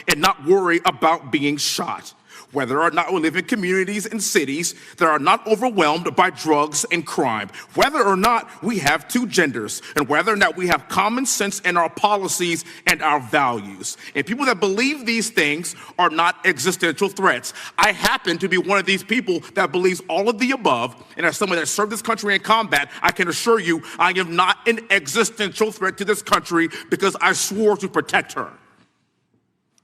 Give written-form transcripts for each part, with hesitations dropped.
and not worry about being shot. Whether or not we live in communities and cities that are not overwhelmed by drugs and crime, whether or not we have two genders, and whether or not we have common sense in our policies and our values. And people that believe these things are not existential threats. I happen to be one of these people that believes all of the above, and as someone that served this country in combat, I can assure you I am not an existential threat to this country because I swore to protect her.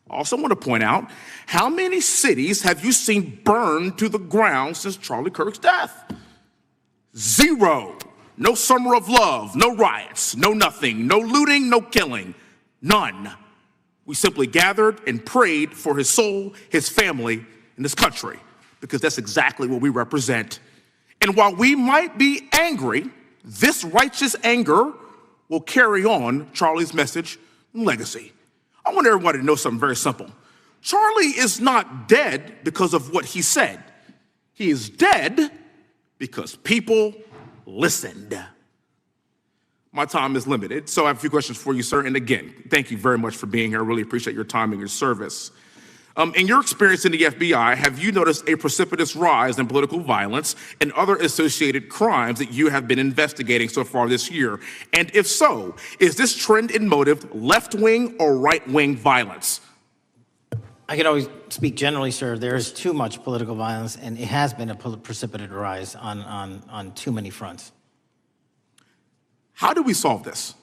I also want to point out, how many cities have you seen burned to the ground since Charlie Kirk's death? 0. No summer of love, no riots, no nothing, no looting, no killing, none. We simply gathered and prayed for his soul, his family, and this country, because that's exactly what we represent. And while we might be angry, this righteous anger will carry on Charlie's message and legacy. I want everybody to know something very simple. Charlie is not dead because of what he said. He is dead because people listened. My time is limited, so I have a few questions for you, sir. And again, thank you very much for being here. I really appreciate your time and your service. In your experience in the FBI, have you noticed a precipitous rise in political violence and other associated crimes that you have been investigating so far this year? And if so, is this trend in motive left-wing or right-wing violence? I can always speak generally, sir. There is too much political violence, and it has been a precipitous rise on too many fronts. How do we solve this?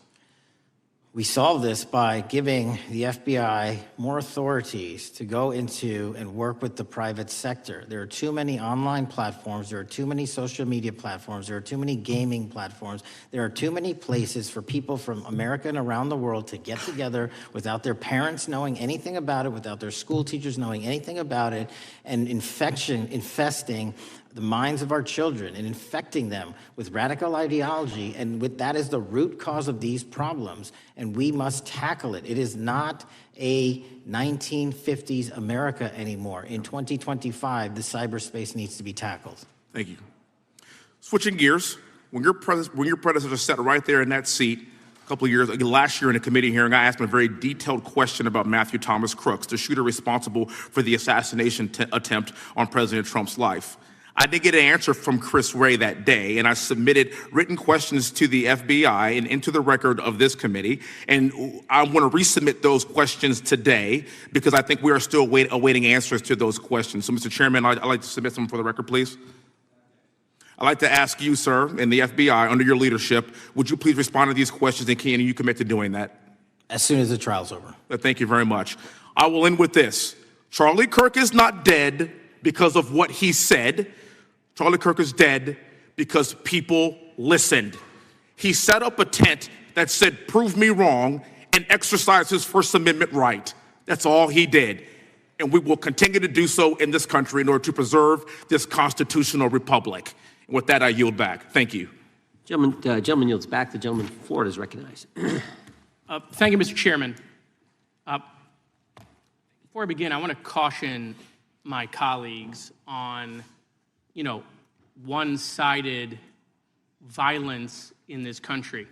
We solve this by giving the FBI more authorities to go into and work with the private sector. There are too many online platforms. There are too many social media platforms. There are too many gaming platforms. There are too many places for people from America and around the world to get together without their parents knowing anything about it, without their school teachers knowing anything about it, and infesting the minds of our children and infecting them with radical ideology, and that is the root cause of these problems, and we must tackle it. It is not a 1950s America anymore. In 2025, the cyberspace needs to be tackled. Thank you. Switching gears, when your predecessor sat right there in that seat a couple of years, last year in a committee hearing, I asked him a very detailed question about Matthew Thomas Crooks, the shooter responsible for the assassination attempt on President Trump's life. I did get an answer from Chris Wray that day, and I submitted written questions to the FBI and into the record of this committee, and I want to resubmit those questions today because I think we are still awaiting answers to those questions. So, Mr. Chairman, I'd like to submit some for the record, please. I'd like to ask you, sir, and the FBI, under your leadership, would you please respond to these questions, and can you commit to doing that? As soon as the trial's over. Thank you very much. I will end with this. Charlie Kirk is not dead because of what he said. Charlie Kirk is dead because people listened. He set up a tent that said, "Prove me wrong," and exercised his First Amendment right. That's all he did. And we will continue to do so in this country in order to preserve this constitutional republic. And with that, I yield back. Thank you. Gentleman yields back. The gentleman from Florida is recognized. Thank you, Mr. Chairman. Before I begin, I want to caution my colleagues on one-sided violence in this country.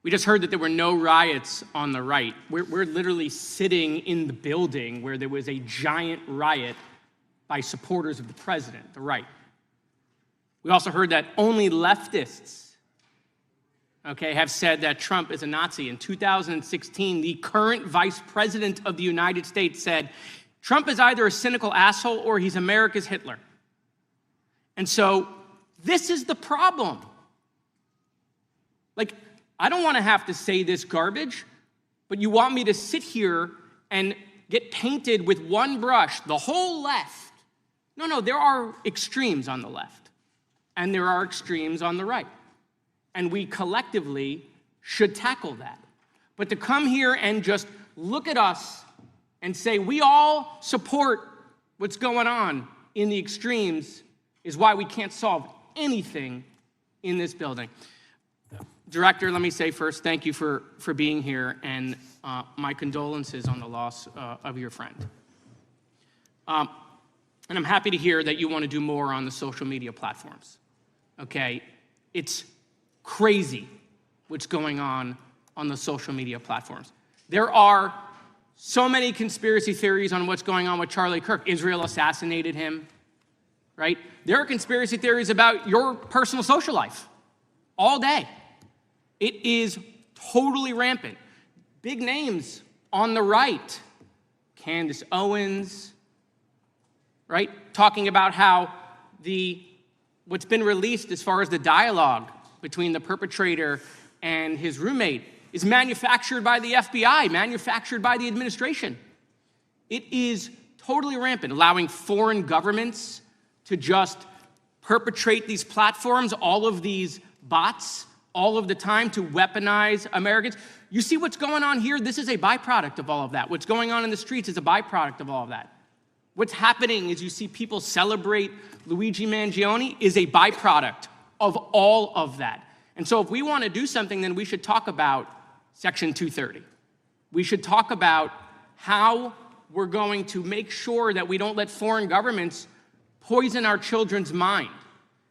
We just heard that there were no riots on the right. We're literally sitting in the building where there was a giant riot by supporters of the president, the right. We also heard that only leftists, have said that Trump is a Nazi. In 2016, the current vice president of the United States said, Trump is either a cynical asshole or he's America's Hitler. And so this is the problem. I don't want to have to say this garbage, but you want me to sit here and get painted with one brush, the whole left. No, there are extremes on the left, and there are extremes on the right. And we collectively should tackle that. But to come here and just look at us and say we all support what's going on in the extremes is why we can't solve anything in this building. Director, let me say first, thank you for being here, and my condolences on the loss of your friend. And I'm happy to hear that you want to do more on the social media platforms. It's crazy what's going on the social media platforms. There are So many conspiracy theories on what's going on with Charlie Kirk. Israel assassinated him, right? There are conspiracy theories about your personal social life all day. It is totally rampant. Big names on the right, Candace Owens, right? Talking about how what's been released as far as the dialogue between the perpetrator and his roommate is manufactured by the FBI, manufactured by the administration. It is totally rampant, allowing foreign governments to just perpetrate these platforms, all of these bots, all of the time to weaponize Americans. You see what's going on here? This is a byproduct of all of that. What's going on in the streets is a byproduct of all of that. What's happening is you see people celebrate Luigi Mangione is a byproduct of all of that. And so if we want to do something, then we should talk about Section 230. We should talk about how we're going to make sure that we don't let foreign governments poison our children's mind.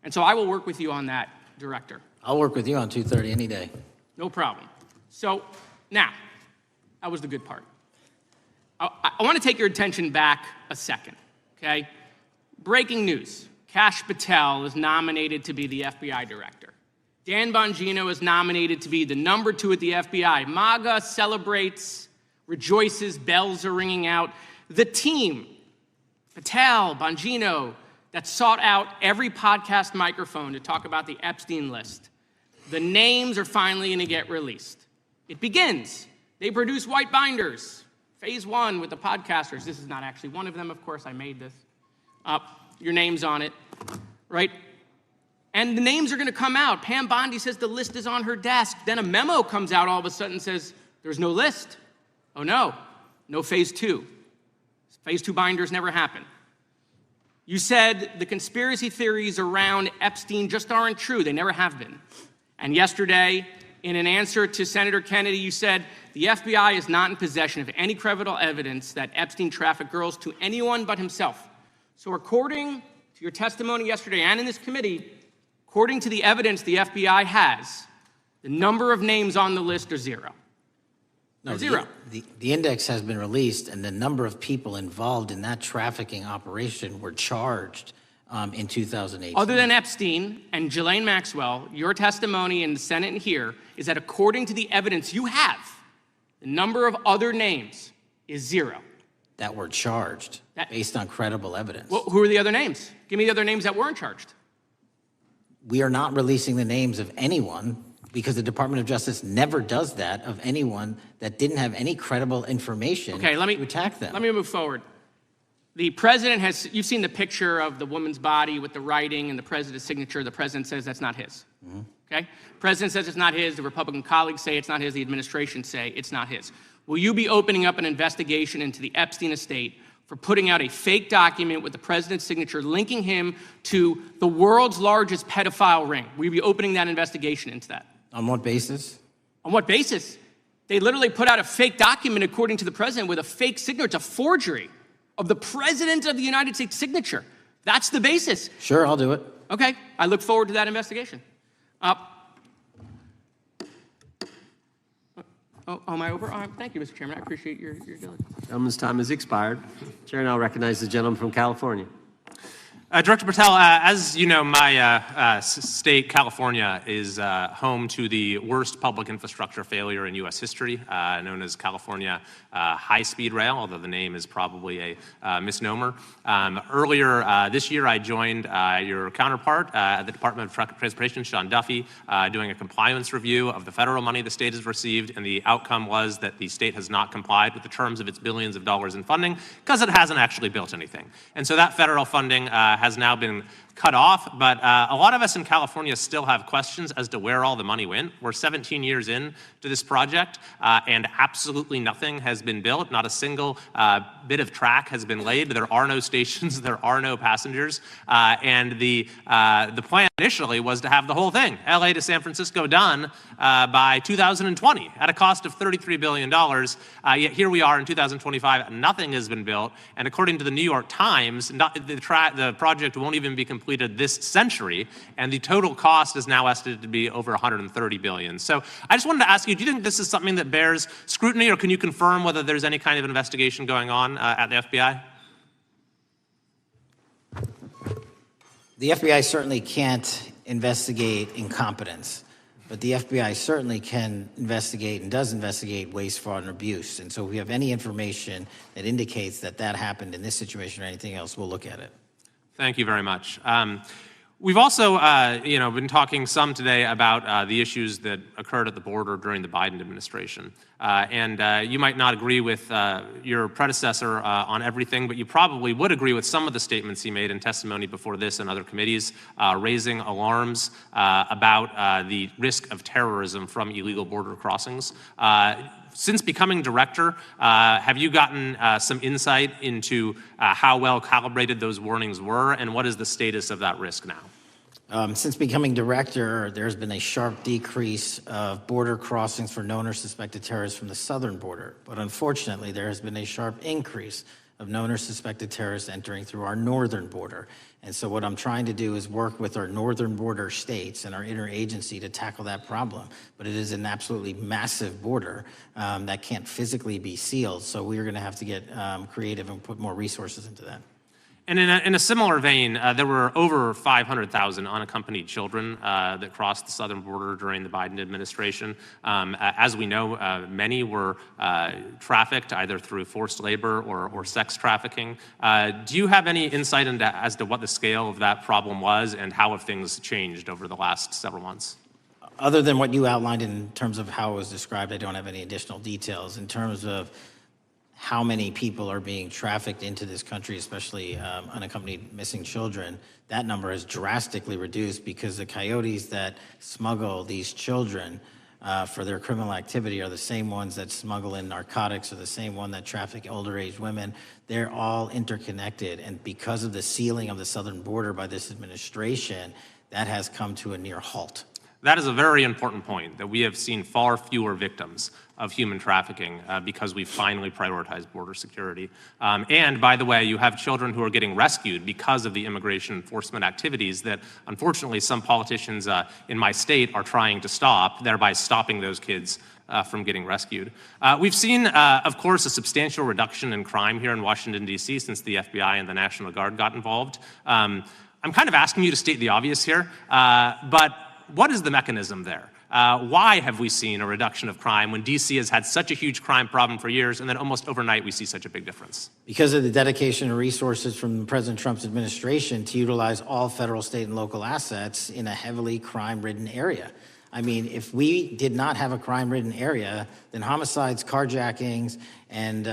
And so I will work with you on that, Director. I'll work with you on 230 any day. No problem. So now, that was the good part. I want to take your attention back a second, okay? Breaking news. Kash Patel is nominated to be the FBI director. Dan Bongino is nominated to be the number 2 at the FBI. MAGA celebrates, rejoices, bells are ringing out. The team, Patel, Bongino, that sought out every podcast microphone to talk about the Epstein list. The names are finally going to get released. It begins. They produce white binders. Phase 1 with the podcasters. This is not actually one of them, of course. I made this up. Your name's on it, right? And the names are going to come out. Pam Bondi says the list is on her desk. Then a memo comes out all of a sudden and says, there's no list. Oh, no. No phase 2. Phase 2 binders never happen. You said the conspiracy theories around Epstein just aren't true. They never have been. And yesterday, in an answer to Senator Kennedy, you said the FBI is not in possession of any credible evidence that Epstein trafficked girls to anyone but himself. So according to your testimony yesterday and in this committee, according to the evidence the FBI has, the number of names on the list are 0. No, zero. The index has been released, and the number of people involved in that trafficking operation were charged in 2018. Other than Epstein and Ghislaine Maxwell, your testimony in the Senate and here is that according to the evidence you have, the number of other names is 0. That were charged based on credible evidence. Well, who are the other names? Give me the other names that weren't charged. We are not releasing the names of anyone because the Department of Justice never does that of anyone that didn't have any credible information to attack them. Let me move forward. The president has, you've seen the picture of the woman's body with the writing and the president's signature. The president says that's not his, okay? President says it's not his. The Republican colleagues say it's not his. The administration say it's not his. Will you be opening up an investigation into the Epstein estate for putting out a fake document with the president's signature linking him to the world's largest pedophile ring? Will you be opening that investigation into that? On what basis? On what basis? They literally put out a fake document, according to the president, with a fake signature. It's a forgery of the president of the United States signature. That's the basis. Sure, I'll do it. Okay, I look forward to that investigation. Am I over? Thank you, Mr. Chairman. I appreciate your diligence. Gentleman's time has expired. Chair now recognizes the gentleman from California. Director Patel, as you know, my state, California, is home to the worst public infrastructure failure in U.S. history, known as California High-Speed Rail, although the name is probably a misnomer. Earlier this year, I joined your counterpart at the Department of Transportation, Sean Duffy, doing a compliance review of the federal money the state has received, and the outcome was that the state has not complied with the terms of its billions of dollars in funding because it hasn't actually built anything. And so that federal funding has now been cut off, but a lot of us in California still have questions as to where all the money went. We're 17 years in to this project, and absolutely nothing has been built. Not a single bit of track has been laid. There are no stations, there are no passengers, and the plan initially was to have the whole thing, LA to San Francisco, done by 2020 at a cost of $33 billion. Yet here we are in 2025, nothing has been built. And according to the New York Times, the project won't even be completed this century. And the total cost is now estimated to be over $130 billion. So I just wanted to ask you, do you think this is something that bears scrutiny, or can you confirm whether there's any kind of investigation going on at the FBI? The FBI certainly can't investigate incompetence, but the FBI certainly can investigate and does investigate waste, fraud, and abuse. And so if we have any information that indicates that that happened in this situation or anything else, we'll look at it. Thank you very much. We've also, been talking some today about the issues that occurred at the border during the Biden administration. You might not agree with your predecessor on everything, but you probably would agree with some of the statements he made in testimony before this and other committees, raising alarms about the risk of terrorism from illegal border crossings. Since becoming director, have you gotten some insight into how well calibrated those warnings were, and what is the status of that risk now? Since becoming director, there's been a sharp decrease of border crossings for known or suspected terrorists from the southern border. But unfortunately, there has been a sharp increase of known or suspected terrorists entering through our northern border. And so what I'm trying to do is work with our northern border states and our interagency to tackle that problem. But it is an absolutely massive border that can't physically be sealed. So we're going to have to get creative and put more resources into that. And in a similar vein, there were over 500,000 unaccompanied children that crossed the southern border during the Biden administration. As we know, many were trafficked either through forced labor or sex trafficking. Do you have any insight as to what the scale of that problem was, and how have things changed over the last several months? Other than what you outlined in terms of how it was described, I don't have any additional details. In terms of how many people are being trafficked into this country, especially unaccompanied missing children, that number has drastically reduced because the coyotes that smuggle these children for their criminal activity are the same ones that smuggle in narcotics, or the same one that traffic older age women. They're all interconnected, and because of the sealing of the southern border by this administration, that has come to a near halt. That is a very important point, that we have seen far fewer victims of human trafficking because we've finally prioritized border security. And by the way, you have children who are getting rescued because of the immigration enforcement activities that, unfortunately, some politicians in my state are trying to stop, thereby stopping those kids from getting rescued. We've seen, of course, a substantial reduction in crime here in Washington, D.C. since the FBI and the National Guard got involved. I'm kind of asking you to state the obvious here, but what is the mechanism there? Why have we seen a reduction of crime when D.C. has had such a huge crime problem for years, and then almost overnight we see such a big difference? Because of the dedication and resources from President Trump's administration to utilize all federal, state, and local assets in a heavily crime-ridden area. I mean, if we did not have a crime-ridden area, then homicides, carjackings, and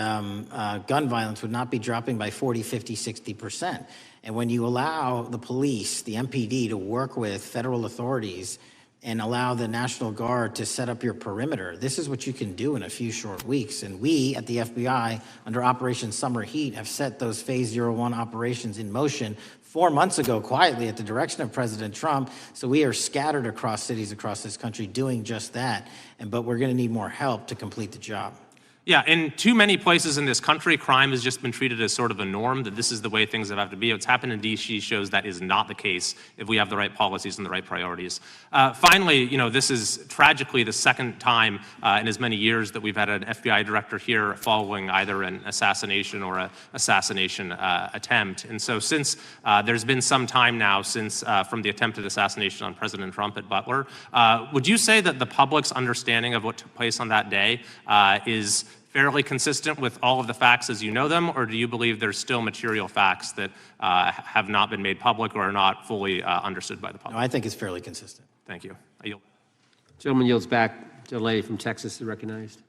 gun violence would not be dropping by 40, 50, 60%. And when you allow the police, the MPD, to work with federal authorities and allow the National Guard to set up your perimeter, this is what you can do in a few short weeks. And we at the FBI, under Operation Summer Heat, have set those Phase 01 operations in motion 4 months ago, quietly at the direction of President Trump. So we are scattered across cities across this country doing just that. But we're going to need more help to complete the job. Yeah, in too many places in this country, crime has just been treated as sort of a norm, that this is the way things have to be. What's happened in D.C. shows that is not the case if we have the right policies and the right priorities. Finally, this is tragically the second time in as many years that we've had an FBI director here following either an assassination or an assassination attempt. And so since there's been some time now since from the attempted assassination on President Trump at Butler, would you say that the public's understanding of what took place on that day is fairly consistent with all of the facts as you know them, or do you believe there's still material facts that have not been made public or are not fully understood by the public? No, I think it's fairly consistent. Thank you. I yield. Gentleman yields back. The lady from Texas is recognized.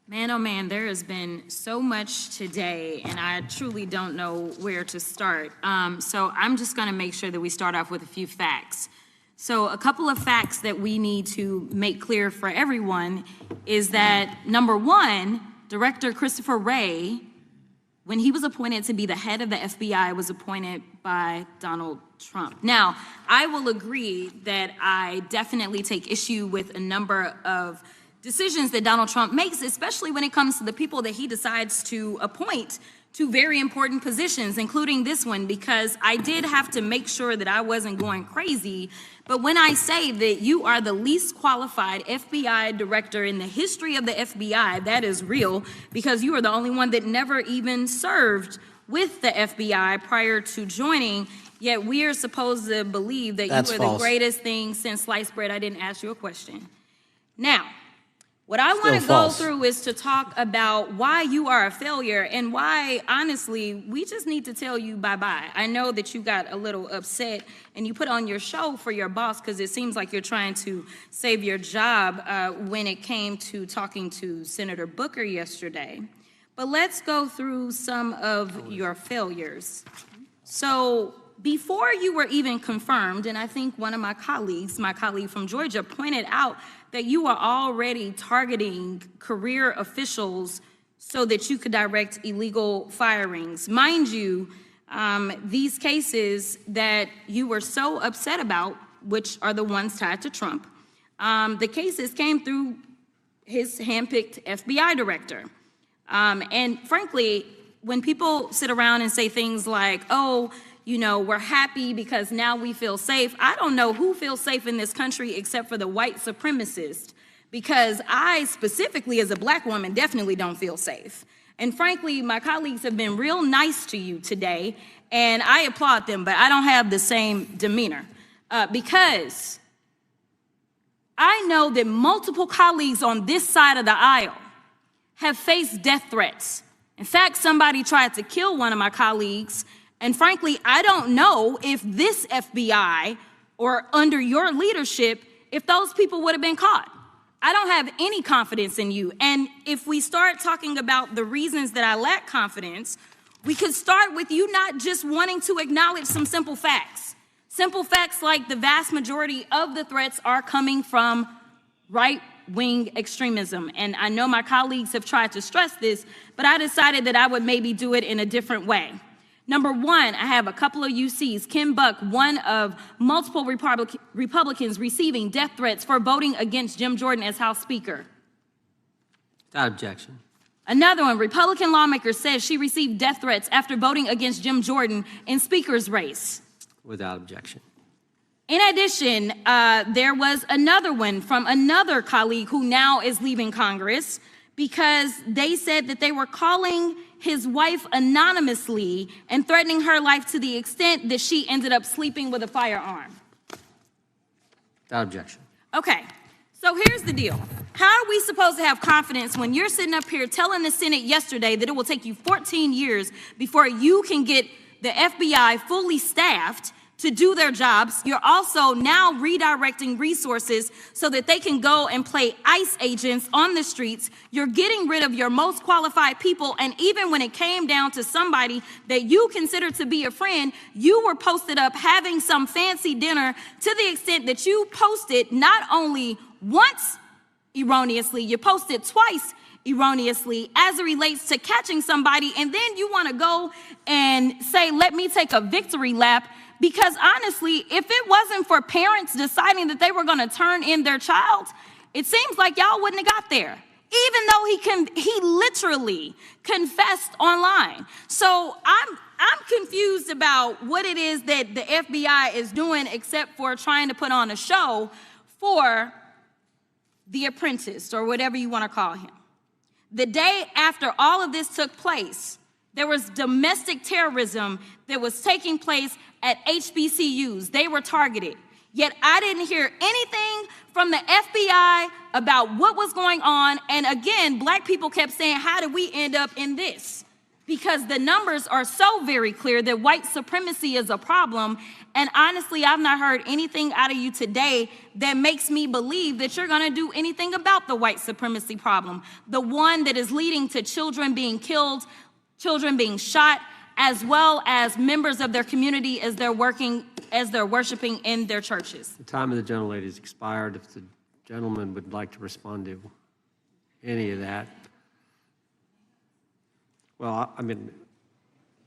Man, oh man, there has been so much today, and I truly don't know where to start. So I'm just going to make sure that we start off with a few facts. So a couple of facts that we need to make clear for everyone is that, number one, Director Christopher Wray when he was appointed to be the head of the FBI, was appointed by Donald Trump. Now, I will agree that I definitely take issue with a number of decisions that Donald Trump makes, especially when it comes to the people that he decides to appoint to very important positions, including this one, because I did have to make sure that I wasn't going crazy. But when I say that you are the least qualified FBI director in the history of the FBI, that is real, because you are the only one that never even served with the FBI prior to joining, yet we are supposed to believe that That's you are false. the greatest thing since sliced bread. I didn't ask you a question. Now, what I want to go false. through is to talk about why you are a failure and why, honestly, we just need to tell you bye-bye. I know that you got a little upset and you put on your show for your boss because it seems like you're trying to save your job when it came to talking to Senator Booker yesterday. But let's go through some of your failures. So before you were even confirmed, and I think one of my colleague from Georgia, pointed out that you are already targeting career officials so that you could direct illegal firings. Mind you, these cases that you were so upset about, which are the ones tied to Trump, the cases came through his handpicked FBI director. And frankly, when people sit around and say things like, oh, you know, we're happy because now we feel safe. I don't know who feels safe in this country except for the white supremacists, because I specifically as a black woman definitely don't feel safe. And frankly, my colleagues have been real nice to you today, and I applaud them, but I don't have the same demeanor because I know that multiple colleagues on this side of the aisle have faced death threats. In fact, somebody tried to kill one of my colleagues. And frankly, I don't know if this FBI or under your leadership, if those people would have been caught. I don't have any confidence in you. And if we start talking about the reasons that I lack confidence, we could start with you not just wanting to acknowledge some simple facts. Simple facts like the vast majority of the threats are coming from right-wing extremism. And I know my colleagues have tried to stress this, but I decided that I would maybe do it in a different way. Number one, I have a couple of UCs. Kim Buck, one of multiple Republicans receiving death threats for voting against Jim Jordan as House Speaker. Without objection. Another one, Republican lawmaker says she received death threats after voting against Jim Jordan in Speaker's race. Without objection. In addition, there was another one from another colleague who now is leaving Congress because they said that they were calling his wife anonymously and threatening her life to the extent that she ended up sleeping with a firearm. Without objection. Okay, so here's the deal. How are we supposed to have confidence when you're sitting up here telling the Senate yesterday that it will take you 14 years before you can get the FBI fully staffed to do their jobs? You're also now redirecting resources so that they can go and play ICE agents on the streets. You're getting rid of your most qualified people, and even when it came down to somebody that you consider to be a friend, you were posted up having some fancy dinner to the extent that you posted not only once erroneously, you posted twice erroneously as it relates to catching somebody, and then you want to go and say, let me take a victory lap. Because honestly, if it wasn't for parents deciding that they were going to turn in their child, it seems like y'all wouldn't have got there, even though he literally confessed online. So I'm confused about what it is that the FBI is doing except for trying to put on a show for the apprentice or whatever you want to call him. The day after all of this took place, there was domestic terrorism that was taking place at HBCUs. They were targeted. Yet I didn't hear anything from the FBI about what was going on. And again, black people kept saying, how did we end up in this? Because the numbers are so very clear that white supremacy is a problem. And honestly, I've not heard anything out of you today that makes me believe that you're going to do anything about the white supremacy problem, the one that is leading to children being killed, children being shot, as well as members of their community as they're worshiping in their churches. The time of the gentlelady has expired. If the gentleman would like to respond to any of that. Well, I mean,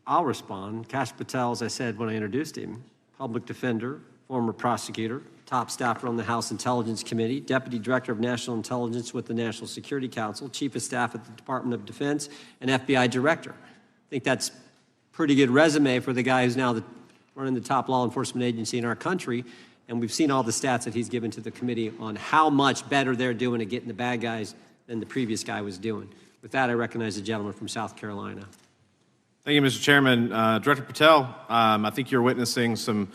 I'll respond. Kash Patel, as I said when I introduced him, public defender, former prosecutor, top staffer on the House Intelligence Committee, Deputy Director of National Intelligence with the National Security Council, Chief of Staff at the Department of Defense, and FBI Director. I think that's a pretty good resume for the guy who's now running the top law enforcement agency in our country. And we've seen all the stats that he's given to the committee on how much better they're doing at getting the bad guys than the previous guy was doing. With that, I recognize the gentleman from South Carolina. Thank you, Mr. Chairman. Director Patel, I think you're witnessing some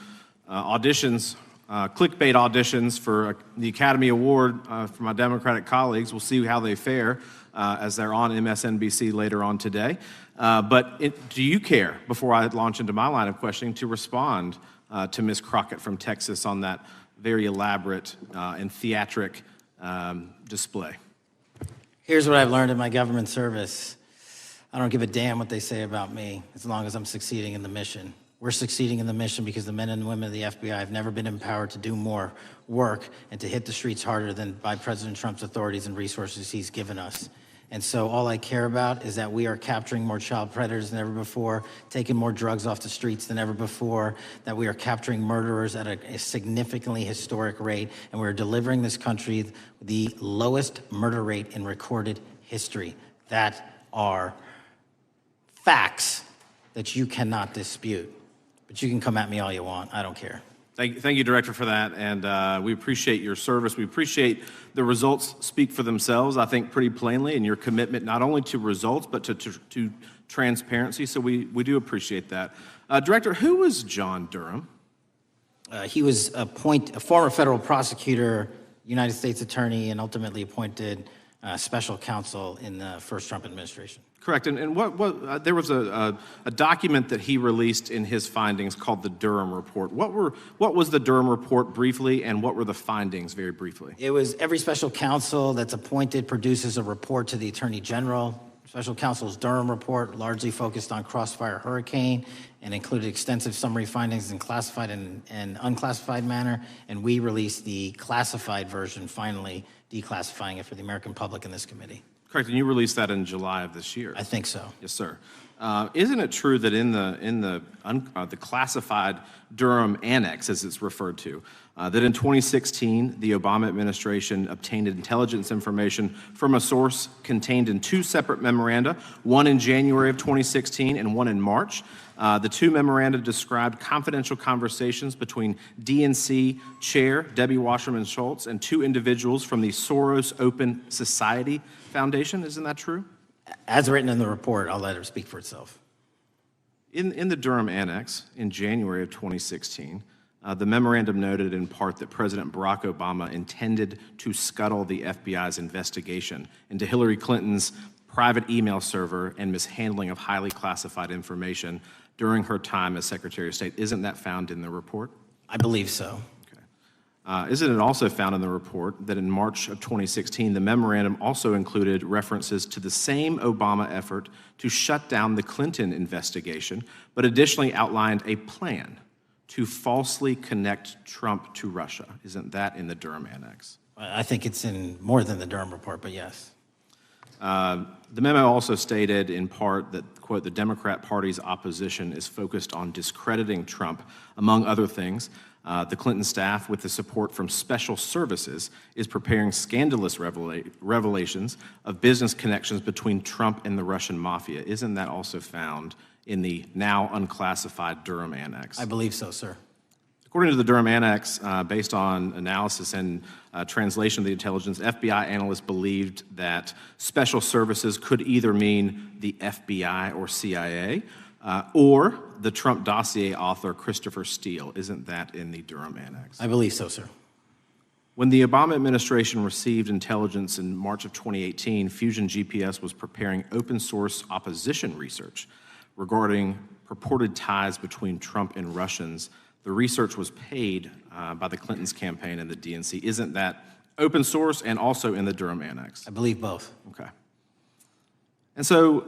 auditions, clickbait auditions for the Academy Award for my Democratic colleagues. We'll see how they fare as they're on MSNBC later on today. Do you care, before I launch into my line of questioning, to respond to Ms. Crockett from Texas on that very elaborate and theatric display? Here's what I've learned in my government service. I don't give a damn what they say about me as long as I'm succeeding in the mission. We're succeeding in the mission because the men and women of the FBI have never been empowered to do more work and to hit the streets harder than by President Trump's authorities and resources he's given us. And so all I care about is that we are capturing more child predators than ever before, taking more drugs off the streets than ever before, that we are capturing murderers at a significantly historic rate, and we're delivering this country the lowest murder rate in recorded history. That are facts that you cannot dispute. But you can come at me all you want. I don't care. Thank you, Director, for that, and we appreciate your service. We appreciate the results speak for themselves, I think, pretty plainly, and your commitment not only to results, but to transparency, so we do appreciate that. Director, who was John Durham? He was a former federal prosecutor, United States attorney, and ultimately appointed special counsel in the first Trump administration. Correct, and there was a document that he released in his findings called the Durham Report. What was the Durham Report briefly, and what were the findings very briefly? It was every special counsel that's appointed produces a report to the Attorney General. Special counsel's Durham Report largely focused on Crossfire Hurricane and included extensive summary findings in classified and unclassified manner, and we released the classified version, finally declassifying it for the American public in this committee. Correct, and you released that in July of this year. I think so. Yes, sir. Isn't it true that in the classified Durham Annex, as it's referred to, that in 2016 the Obama administration obtained intelligence information from a source contained in two separate memoranda, one in January of 2016 and one in March? The two memoranda described confidential conversations between DNC Chair Debbie Wasserman Schultz and two individuals from the Soros Open Society Foundation. Isn't that true? As written in the report, I'll let it speak for itself. In the Durham Annex in January of 2016, the memorandum noted in part that President Barack Obama intended to scuttle the FBI's investigation into Hillary Clinton's private email server and mishandling of highly classified information during her time as Secretary of State. Isn't that found in the report? I believe so. Isn't it also found in the report that in March of 2016, the memorandum also included references to the same Obama effort to shut down the Clinton investigation, but additionally outlined a plan to falsely connect Trump to Russia? Isn't that in the Durham Annex? I think it's in more than the Durham Report, but yes. The memo also stated in part that, quote, the Democrat Party's opposition is focused on discrediting Trump, among other things. The Clinton staff, with the support from special services, is preparing scandalous revelations of business connections between Trump and the Russian mafia. Isn't that also found in the now unclassified Durham Annex? I believe so, sir. According to the Durham Annex, based on analysis and translation of the intelligence, FBI analysts believed that special services could either mean the FBI or CIA, or the Trump dossier author Christopher Steele. Isn't that in the Durham Annex? I believe so, sir. When the Obama administration received intelligence in March of 2018, Fusion GPS was preparing open source opposition research regarding purported ties between Trump and Russians. The research was paid by the Clintons' campaign and the DNC. Isn't that open source and also in the Durham Annex? I believe both. Okay. And so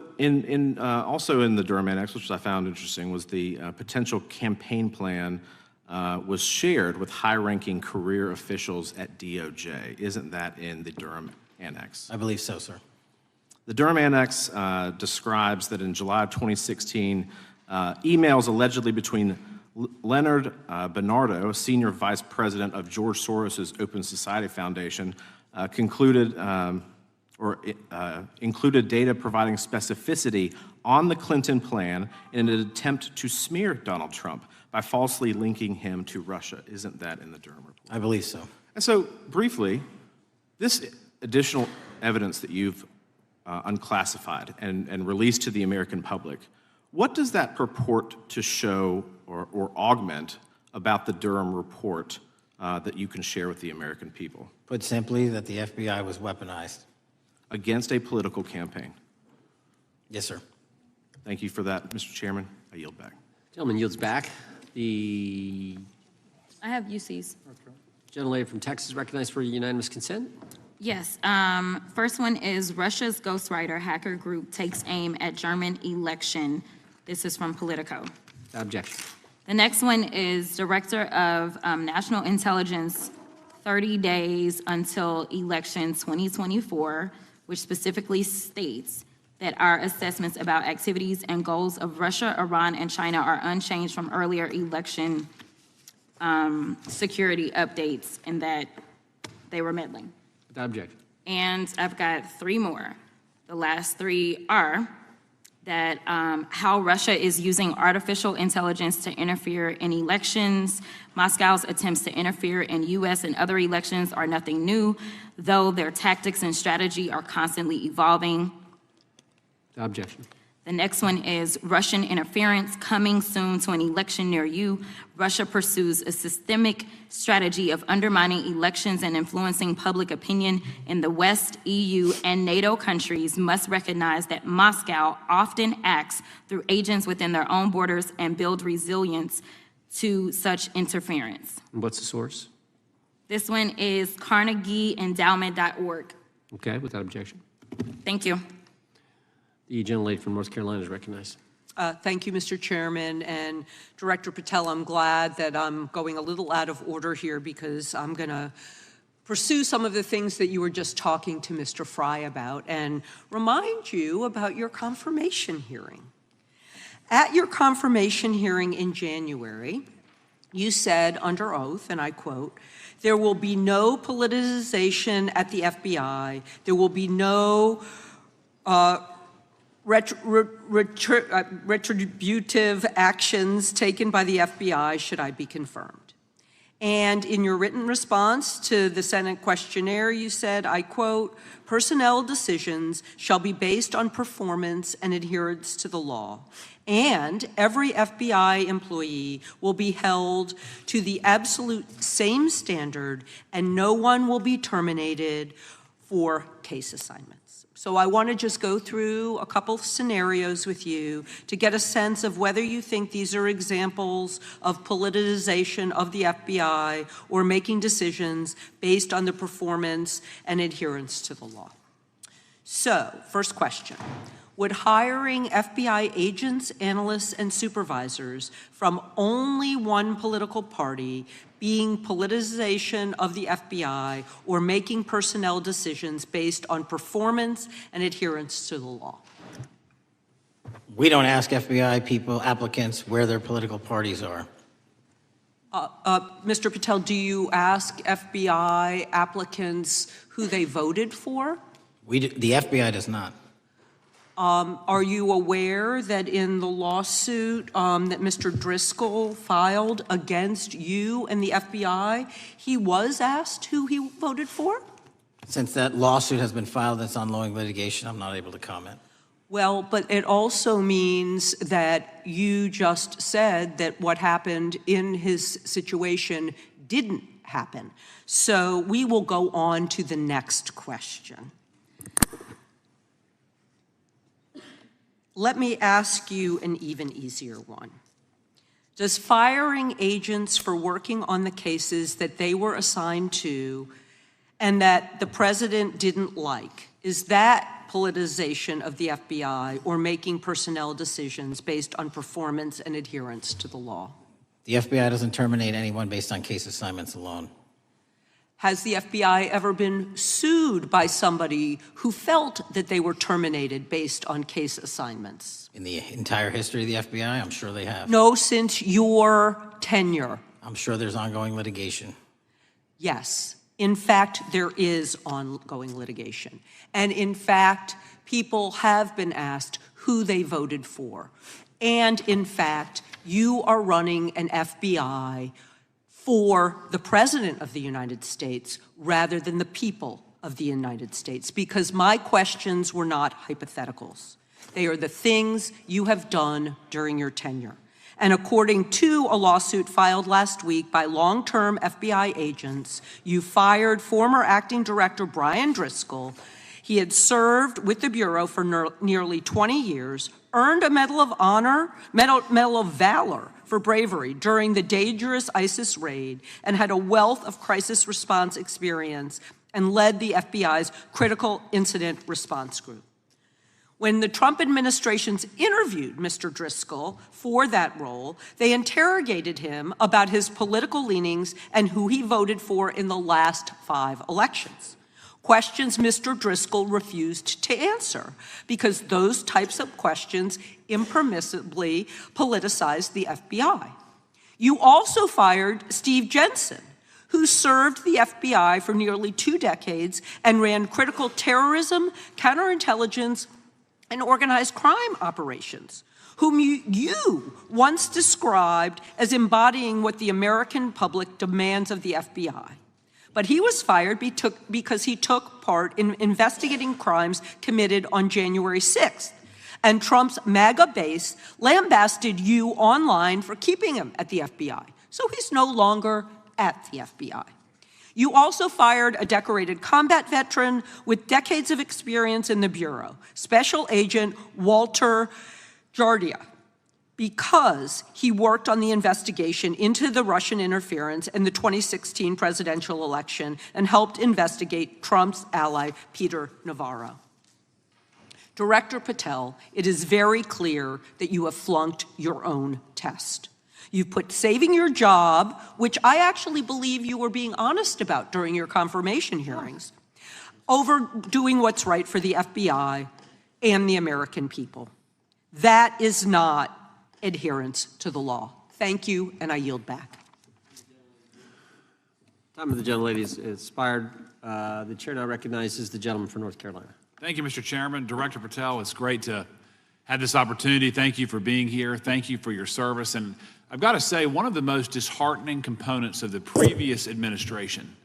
also in the Durham Annex, which I found interesting, was the potential campaign plan was shared with high-ranking career officials at DOJ. Isn't that in the Durham Annex? I believe so, sir. The Durham Annex describes that in July of 2016, emails allegedly between Leonard Bernardo, senior vice president of George Soros's Open Society Foundation, included data providing specificity on the Clinton plan in an attempt to smear Donald Trump by falsely linking him to Russia. Isn't that in the Durham report? I believe so. And so, briefly, this additional evidence that you've unclassified and released to the American public, what does that purport to show or augment about the Durham report that you can share with the American people? Put simply, that the FBI was weaponized. Against a political campaign. Yes, sir. Thank you for that, Mr. Chairman. I yield back. Gentleman yields back. The I have UCs. gentlelady from Texas recognized for unanimous consent. Yes. First one is Russia's ghostwriter hacker group takes aim at German election. This is from Politico. Without objection. The next one is Director of National Intelligence, 30 days until election 2024, which specifically states that our assessments about activities and goals of Russia, Iran, and China are unchanged from earlier election security updates, and that they were meddling. Without objection. And I've got three more. The last three are that how Russia is using artificial intelligence to interfere in elections. Moscow's attempts to interfere in U.S. and other elections are nothing new, though their tactics and strategy are constantly evolving. Without objection. The next one is Russian interference coming soon to an election near you. Russia pursues a systemic strategy of undermining elections and influencing public opinion in the West. EU and NATO countries must recognize that Moscow often acts through agents within their own borders and build resilience to such interference. And what's the source? This one is CarnegieEndowment.org. Okay, without objection. Thank you. The gentlelady from North Carolina is recognized. Thank you, Mr. Chairman. And Director Patel, I'm glad that I'm going a little out of order here because I'm going to pursue some of the things that you were just talking to Mr. Fry about and remind you about your confirmation hearing. At your confirmation hearing in January, you said under oath, and I quote, "There will be no politicization at the FBI. There will be no retributive actions taken by the FBI should I be confirmed." And in your written response to the Senate questionnaire, you said, I quote, "Personnel decisions shall be based on performance and adherence to the law. And every FBI employee will be held to the absolute same standard, and no one will be terminated for case assignments." So I want to just go through a couple scenarios with you to get a sense of whether you think these are examples of politicization of the FBI or making decisions based on the performance and adherence to the law. So, first question. Would hiring FBI agents, analysts, and supervisors from only one political party being politicization of the FBI or making personnel decisions based on performance and adherence to the law? We don't ask FBI people, applicants, where their political parties are. Mr. Patel, do you ask FBI applicants who they voted for? The FBI does not. Are you aware that in the lawsuit that Mr. Driscoll filed against you and the FBI, he was asked who he voted for? Since that lawsuit has been filed and it's ongoing litigation, I'm not able to comment. Well, but it also means that you just said that what happened in his situation didn't happen. So we will go on to the next question. Let me ask you an even easier one. Does firing agents for working on the cases that they were assigned to and that the president didn't like, is that politicization of the FBI or making personnel decisions based on performance and adherence to the law? The FBI doesn't terminate anyone based on case assignments alone. Has the FBI ever been sued by somebody who felt that they were terminated based on case assignments? In the entire history of the FBI, I'm sure they have. No, since your tenure. I'm sure there's ongoing litigation. Yes. In fact, there is ongoing litigation. And in fact, people have been asked who they voted for. And in fact, you are running an FBI for the President of the United States rather than the people of the United States, because my questions were not hypotheticals. They are the things you have done during your tenure. And according to a lawsuit filed last week by long-term FBI agents, you fired former acting director Brian Driscoll. He had served with the Bureau for nearly 20 years, earned a Medal of Honor, Medal of Valor for bravery during the dangerous ISIS raid, and had a wealth of crisis response experience and led the FBI's critical incident response group. When the Trump administrations interviewed Mr. Driscoll for that role, they interrogated him about his political leanings and who he voted for in the last 5 elections. Questions Mr. Driscoll refused to answer because those types of questions impermissibly politicized the FBI. You also fired Steve Jensen, who served the FBI for nearly 2 decades and ran critical terrorism, counterintelligence, and organized crime operations, whom you once described as embodying what the American public demands of the FBI. But he was fired because he took part in investigating crimes committed on January 6th. And Trump's MAGA base lambasted you online for keeping him at the FBI. So he's no longer at the FBI. You also fired a decorated combat veteran with decades of experience in the Bureau, Special Agent Walter Jardia, because he worked on the investigation into the Russian interference in the 2016 presidential election and helped investigate Trump's ally, Peter Navarro. Director Patel, it is very clear that you have flunked your own test. You've put saving your job, which I actually believe you were being honest about during your confirmation hearings, over doing what's right for the FBI and the American people. That is not adherence to the law. Thank you, and I yield back. Time of the gentlelady is expired. The chair now recognizes the gentleman from North Carolina. Thank you, Mr. Chairman. Director Patel, it's great to have this opportunity. Thank you for being here. Thank you for your service. And I've got to say, one of the most disheartening components of the previous administration,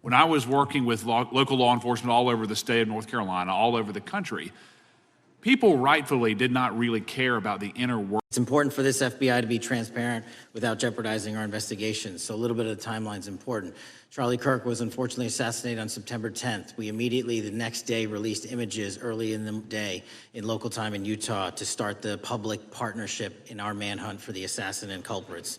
when I was working with local law enforcement all over the state of North Carolina, all over the country, people rightfully did not really care about the inner workings. It's important for this FBI to be transparent without jeopardizing our investigations, so a little bit of the timeline is important. Charlie Kirk was unfortunately assassinated on September 10th. We immediately, the next day, released images early in the day in local time in Utah to start the public partnership in our manhunt for the assassin and culprits.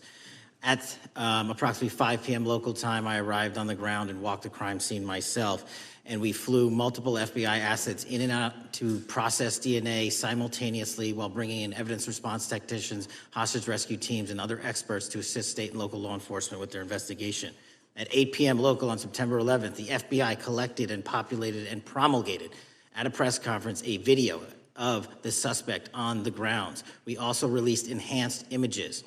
At approximately 5 p.m. local time, I arrived on the ground and walked the crime scene myself, and we flew multiple FBI assets in and out to process DNA simultaneously while bringing in evidence response technicians, hostage rescue teams, and other experts to assist state and local law enforcement with their investigation. At 8 p.m. local on September 11th, the FBI collected and populated and promulgated at a press conference a video of the suspect on the grounds. We also released enhanced images.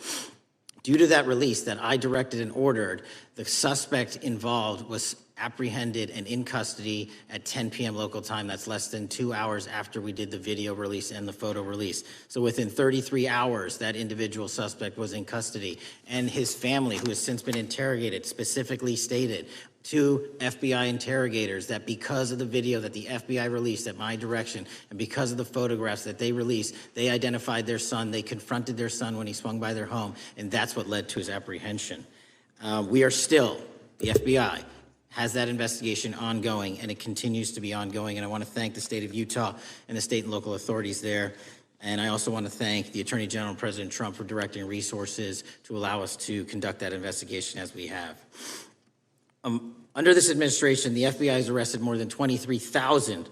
Due to that release that I directed and ordered, the suspect involved was apprehended and in custody at 10 p.m. local time. That's less than 2 hours after we did the video release and the photo release. So within 33 hours, that individual suspect was in custody. And his family, who has since been interrogated, specifically stated to FBI interrogators that because of the video that the FBI released at my direction and because of the photographs that they released, they identified their son, they confronted their son when he swung by their home, and that's what led to his apprehension. We are still, the FBI has that investigation ongoing, and it continues to be ongoing, and I want to thank the state of Utah and the state and local authorities there. And I also want to thank the Attorney General and President Trump for directing resources to allow us to conduct that investigation as we have. Under this administration, the FBI has arrested more than 23,000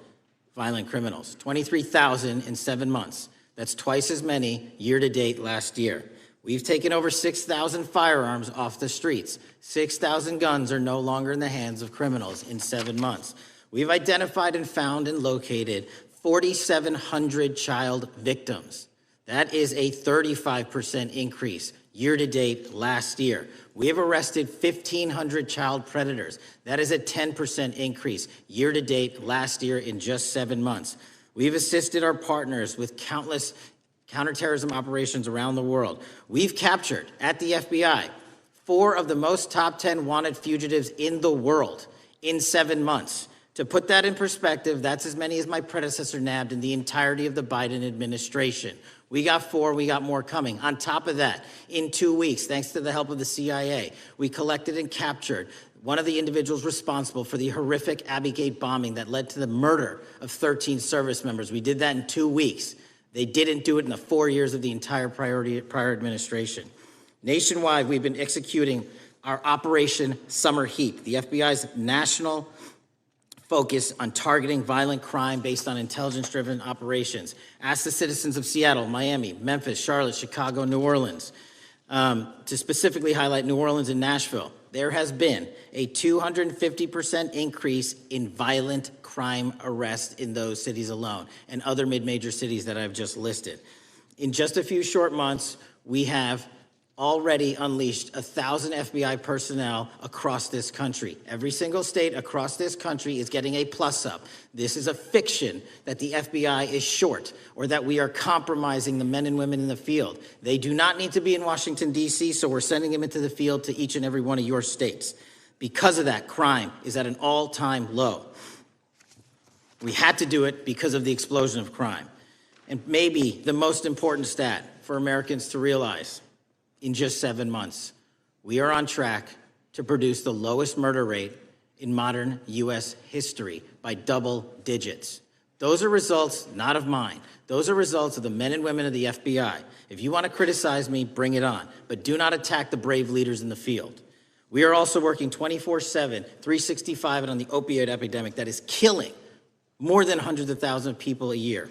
violent criminals, 23,000 in 7 months. That's twice as many year to date last year. We've taken over 6,000 firearms off the streets. 6,000 guns are no longer in the hands of criminals in 7 months. We've identified and found and located 4,700 child victims. That is a 35% increase year-to-date last year. We have arrested 1,500 child predators. That is a 10% increase year-to-date last year in just 7 months. We've assisted our partners with countless counterterrorism operations around the world. We've captured, at the FBI, 4 of the most top 10 wanted fugitives in the world in 7 months. To put that in perspective, that's as many as my predecessor nabbed in the entirety of the Biden administration. We got 4, we got more coming. On top of that, in 2 weeks, thanks to the help of the CIA, we collected and captured one of the individuals responsible for the horrific Abbey Gate bombing that led to the murder of 13 service members. We did that in 2 weeks. They didn't do it in the 4 years of the entire prior administration. Nationwide, we've been executing our Operation Summer Heat, the FBI's national focus on targeting violent crime based on intelligence-driven operations. Ask the citizens of Seattle, Miami, Memphis, Charlotte, Chicago, New Orleans. To specifically highlight New Orleans and Nashville, there has been a 250% increase in violent crime arrests in those cities alone, and other mid-major cities that I've just listed. In just a few short months, we have already unleashed 1,000 FBI personnel across this country. Every single state across this country is getting a plus-up. This is a fiction that the FBI is short or that we are compromising the men and women in the field. They do not need to be in Washington, D.C., so we're sending them into the field to each and every one of your states. Because of that, crime is at an all-time low. We had to do it because of the explosion of crime. And maybe the most important stat for Americans to realize: in just 7 months, we are on track to produce the lowest murder rate in modern U.S. history by double digits. Those are results not of mine. Those are results of the men and women of the FBI. If you want to criticize me, bring it on, but do not attack the brave leaders in the field. We are also working 24/7, 365 on the opioid epidemic that is killing more than hundreds of thousands of people a year.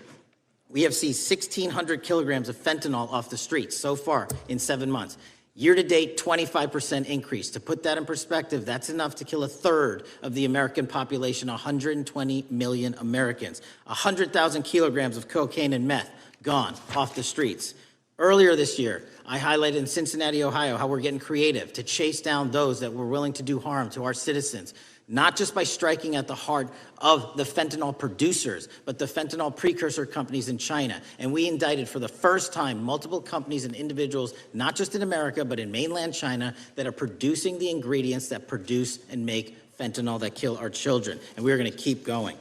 We have seized 1,600 kilograms of fentanyl off the streets so far in 7 months. Year-to-date, 25% increase. To put that in perspective, that's enough to kill a third of the American population, 120 million Americans. 100,000 kilograms of cocaine and meth gone off the streets. Earlier this year, I highlighted in Cincinnati, Ohio, how we're getting creative to chase down those that were willing to do harm to our citizens, not just by striking at the heart of the fentanyl producers, but the fentanyl precursor companies in China. And we indicted for the first time multiple companies and individuals, not just in America, but in mainland China, that are producing the ingredients that produce and make fentanyl that kill our children. And we're going to keep going.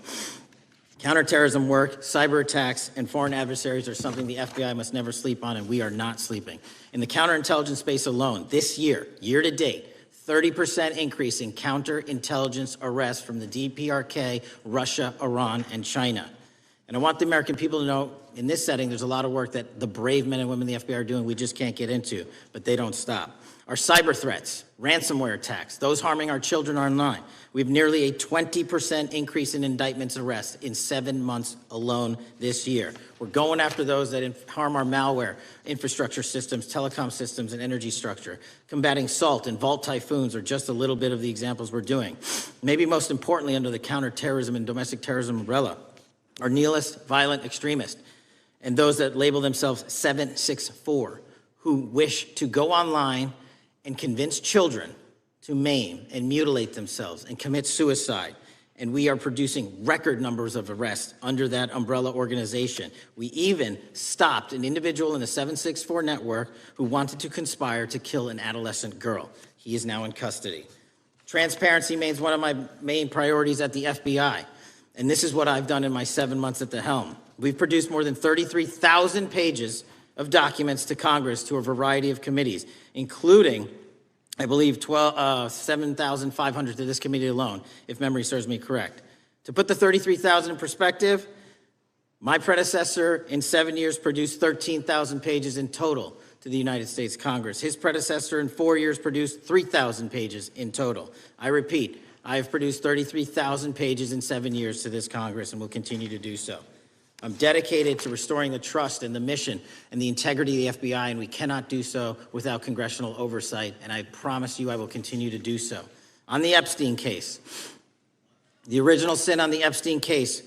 Counterterrorism work, cyber attacks, and foreign adversaries are something the FBI must never sleep on, and we are not sleeping. In the counterintelligence space alone, this year, year-to-date, 30% increase in counterintelligence arrests from the DPRK, Russia, Iran, and China. And I want the American people to know, in this setting, there's a lot of work that the brave men and women in the FBI are doing we just can't get into, but they don't stop. Our cyber threats, ransomware attacks, those harming our children online. We have nearly a 20% increase in indictments and arrests in 7 months alone this year. We're going after those that harm our malware, infrastructure systems, telecom systems, and energy structure. Combating SALT and Vault typhoons are just a little bit of the examples we're doing. Maybe most importantly, under the counterterrorism and domestic terrorism umbrella, are nihilist, violent extremists, and those that label themselves 764, who wish to go online and convince children to maim and mutilate themselves and commit suicide. And we are producing record numbers of arrests under that umbrella organization. We even stopped an individual in the 764 network who wanted to conspire to kill an adolescent girl. He is now in custody. Transparency remains one of my main priorities at the FBI. And this is what I've done in my 7 months at the helm. We've produced more than 33,000 pages of documents to Congress, to a variety of committees, including, I believe, 7,500 to this committee alone, if memory serves me correct. To put the 33,000 in perspective, my predecessor in 7 years produced 13,000 pages in total to the United States Congress. His predecessor in 4 years produced 3,000 pages in total. I repeat, I have produced 33,000 pages in 7 years to this Congress and will continue to do so. I'm dedicated to restoring the trust and the mission and the integrity of the FBI, and we cannot do so without congressional oversight, and I promise you I will continue to do so. On the Epstein case, the original sin on the Epstein case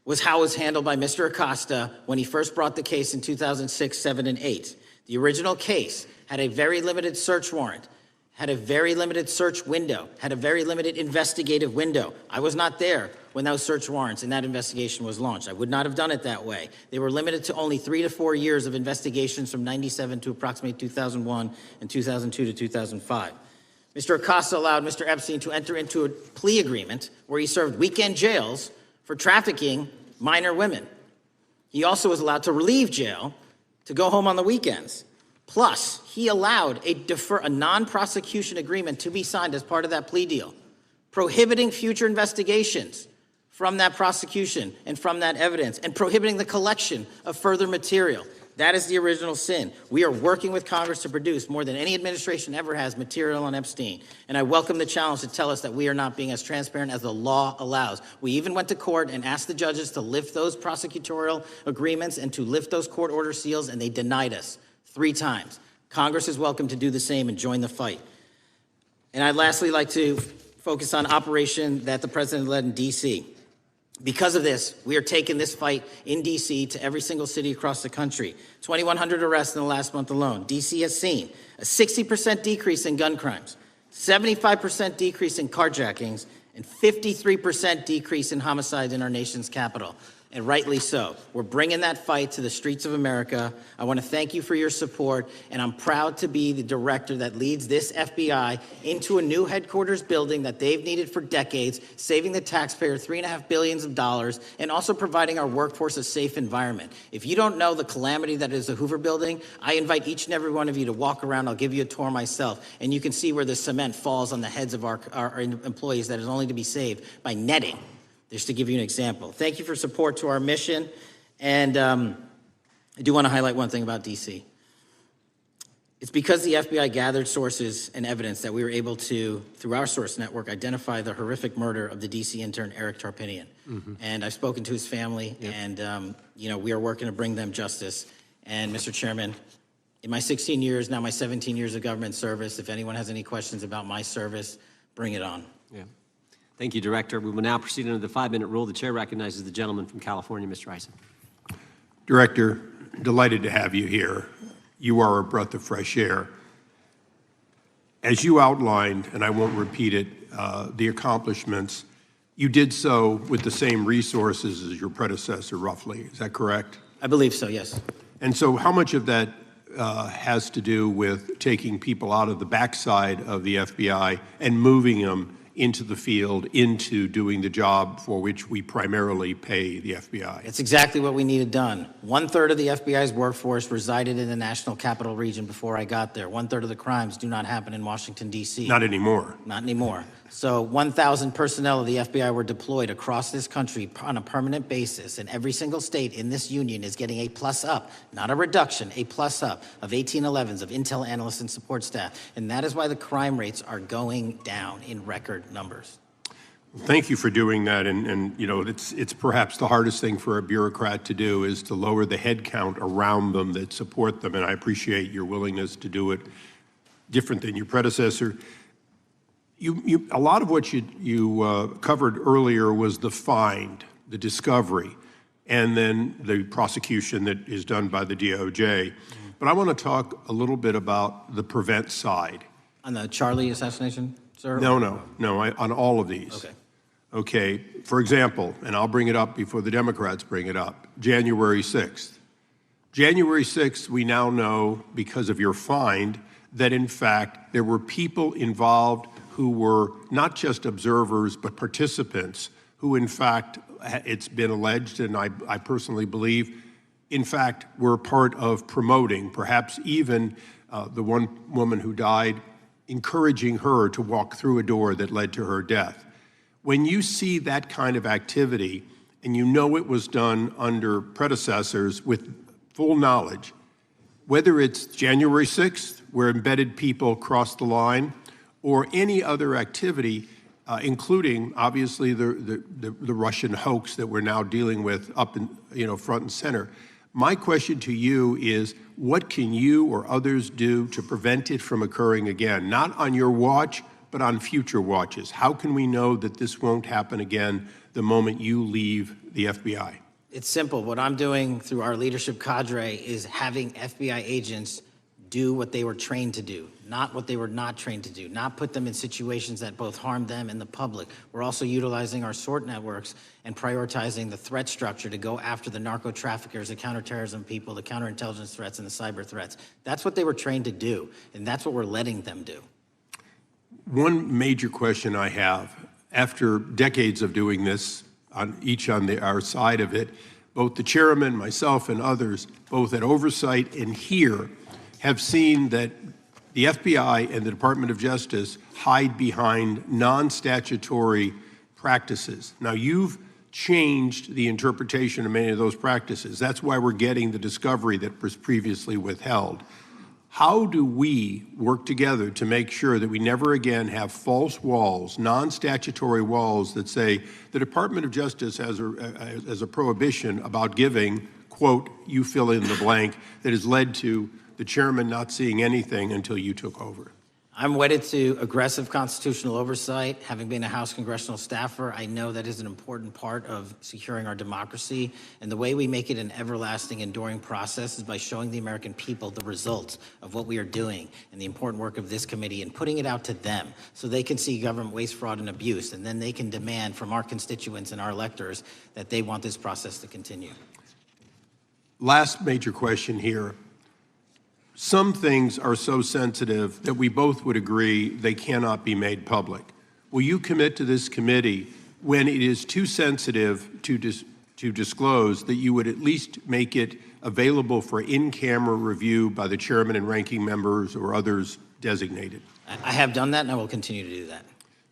was how it was handled by Mr. Acosta when he first brought the case in 2006, 7, and 8. The original case had a very limited search warrant, had a very limited search window, had a very limited investigative window. I was not there when those search warrants and that investigation was launched. I would not have done it that way. They were limited to only 3 to 4 years of investigations from 97 to approximately 2001 and 2002 to 2005. Mr. Acosta allowed Mr. Epstein to enter into a plea agreement where he served weekend jails for trafficking minor women. He also was allowed to relieve jail to go home on the weekends. Plus, he allowed a non-prosecution agreement to be signed as part of that plea deal, prohibiting future investigations from that prosecution and from that evidence, and prohibiting the collection of further material. That is the original sin. We are working with Congress to produce more than any administration ever has material on Epstein. And I welcome the challenge to tell us that we are not being as transparent as the law allows. We even went to court and asked the judges to lift those prosecutorial agreements and to lift those court order seals, and they denied us 3 times. Congress is welcome to do the same and join the fight. And I'd lastly like to focus on operation that the president led in D.C. Because of this, we are taking this fight in D.C. to every single city across the country. 2,100 arrests in the last month alone. D.C. has seen a 60% decrease in gun crimes, 75% decrease in carjackings, and 53% decrease in homicides in our nation's capital. And rightly so. We're bringing that fight to the streets of America. I want to thank you for your support, and I'm proud to be the director that leads this FBI into a new headquarters building that they've needed for decades, saving the taxpayer $3.5 billion, and also providing our workforce a safe environment. If you don't know the calamity that is the Hoover Building, I invite each and every one of you to walk around. I'll give you a tour myself, and you can see where the cement falls on the heads of our employees that is only to be saved by netting. Just to give you an example. Thank you for support to our mission. And I do want to highlight one thing about D.C. It's because the FBI gathered sources and evidence that we were able to, through our source network, identify the horrific murder of the D.C. intern, Eric Tarpinian. And I've spoken to his family, and we are working to bring them justice. And Mr. Chairman, in my 16 years, now my 17 years of government service, if anyone has any questions about my service, bring it on. Yeah. Thank you, Director. We will now proceed under the 5-minute rule. The chair recognizes the gentleman from California, Mr. Eisen. Director, delighted to have you here. You are a breath of fresh air. As you outlined, and I won't repeat it, the accomplishments, you did so with the same resources as your predecessor, roughly. Is that correct? I believe so, yes. And so how much of that has to do with taking people out of the backside of the FBI and moving them into the field, into doing the job for which we primarily pay the FBI? It's exactly what we needed done. 1/3 of the FBI's workforce resided in the National Capital Region before I got there. 1/3 of the crimes do not happen in Washington, D.C. Not anymore. Not anymore. So 1,000 personnel of the FBI were deployed across this country on a permanent basis, and every single state in this union is getting a plus up, not a reduction, a plus up of 1811s of intel analysts and support staff. And that is why the crime rates are going down in record numbers. Thank you for doing that, and it's perhaps the hardest thing for a bureaucrat to do is to lower the head count around them that support them, and I appreciate your willingness to do it different than your predecessor. A lot of what you covered earlier was the find, the discovery, and then the prosecution that is done by the DOJ. But I want to talk a little bit about the prevent side. On the Charlie assassination, sir? No, on all of these. Okay. Okay, for example, and I'll bring it up before the Democrats bring it up, January 6th. January 6th, we now know, because of your find, that in fact there were people involved who were not just observers but participants who in fact, it's been alleged, and I personally believe, in fact, were part of promoting, perhaps even the one woman who died, encouraging her to walk through a door that led to her death. When you see that kind of activity, and you know it was done under predecessors with full knowledge, whether it's January 6th, where embedded people crossed the line, or any other activity, including obviously the Russian hoax that we're now dealing with up in, front and center. My question to you is, what can you or others do to prevent it from occurring again? Not on your watch, but on future watches. How can we know that this won't happen again the moment you leave the FBI? It's simple. What I'm doing through our leadership cadre is having FBI agents do what they were trained to do, not what they were not trained to do, not put them in situations that both harm them and the public. We're also utilizing our SORT networks and prioritizing the threat structure to go after the narco traffickers, the counterterrorism people, the counterintelligence threats, and the cyber threats. That's what they were trained to do, and that's what we're letting them do. One major question I have, after decades of doing this, on our side of it, both the chairman, myself, and others, both at oversight and here, have seen that the FBI and the Department of Justice hide behind non-statutory practices. Now, you've changed the interpretation of many of those practices. That's why we're getting the discovery that was previously withheld. How do we work together to make sure that we never again have false walls, non-statutory walls that say the Department of Justice has a prohibition about giving, quote, you fill in the blank, that has led to the chairman not seeing anything until you took over? I'm wedded to aggressive constitutional oversight. Having been a House congressional staffer, I know that is an important part of securing our democracy. And the way we make it an everlasting, enduring process is by showing the American people the results of what we are doing and the important work of this committee and putting it out to them so they can see government waste, fraud, and abuse. And then they can demand from our constituents and our electors that they want this process to continue. Last major question here. Some things are so sensitive that we both would agree they cannot be made public. Will you commit to this committee, when it is too sensitive to disclose, that you would at least make it available for in-camera review by the chairman and ranking members or others designated? I have done that, and I will continue to do that.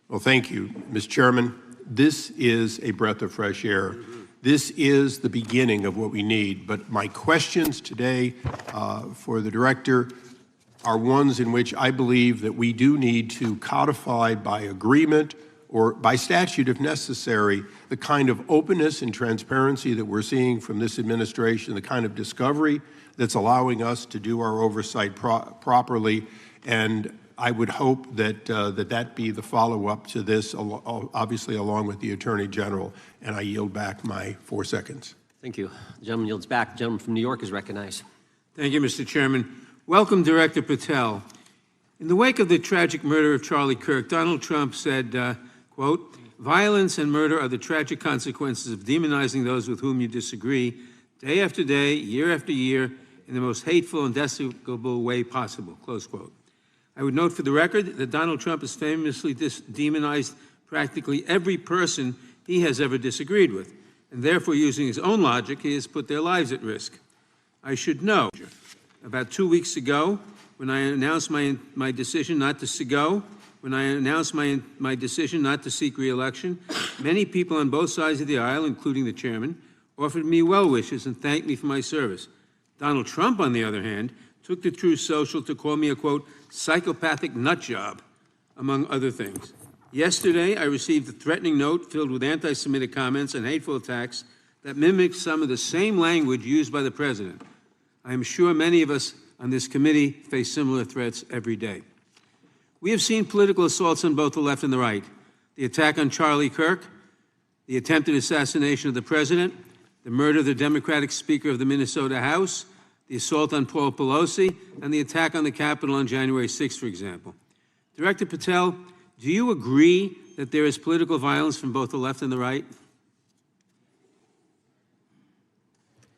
Well, thank you, Mr. Chairman. This is a breath of fresh air. This is the beginning of what we need. But my questions today for the director are ones in which I believe that we do need to codify by agreement or by statute, if necessary, the kind of openness and transparency that we're seeing from this administration, the kind of discovery that's allowing us to do our oversight properly. And I would hope that that be the follow-up to this, obviously along with the Attorney General. And I yield back my 4 seconds. Thank you. The gentleman yields back. The gentleman from New York is recognized. Thank you, Mr. Chairman. Welcome, Director Patel. In the wake of the tragic murder of Charlie Kirk, Donald Trump said, quote, "Violence and murder are the tragic consequences of demonizing those with whom you disagree, day after day, year after year, in the most hateful and despicable way possible," close quote. I would note for the record that Donald Trump has famously demonized practically every person he has ever disagreed with, and therefore, using his own logic, he has put their lives at risk. I should know, about 2 weeks ago, when I announced my decision not to my decision not to seek re-election, many people on both sides of the aisle, including the chairman, offered me well wishes and thanked me for my service. Donald Trump, on the other hand, took to Truth Social to call me a, quote, psychopathic nut job, among other things. Yesterday, I received a threatening note filled with anti-Semitic comments and hateful attacks that mimics some of the same language used by the president. I am sure many of us on this committee face similar threats every day. We have seen political assaults on both the left and the right. The attack on Charlie Kirk, the attempted assassination of the president, the murder of the Democratic Speaker of the Minnesota House, the assault on Paul Pelosi, and the attack on the Capitol on January 6th, for example. Director Patel, do you agree that there is political violence from both the left and the right?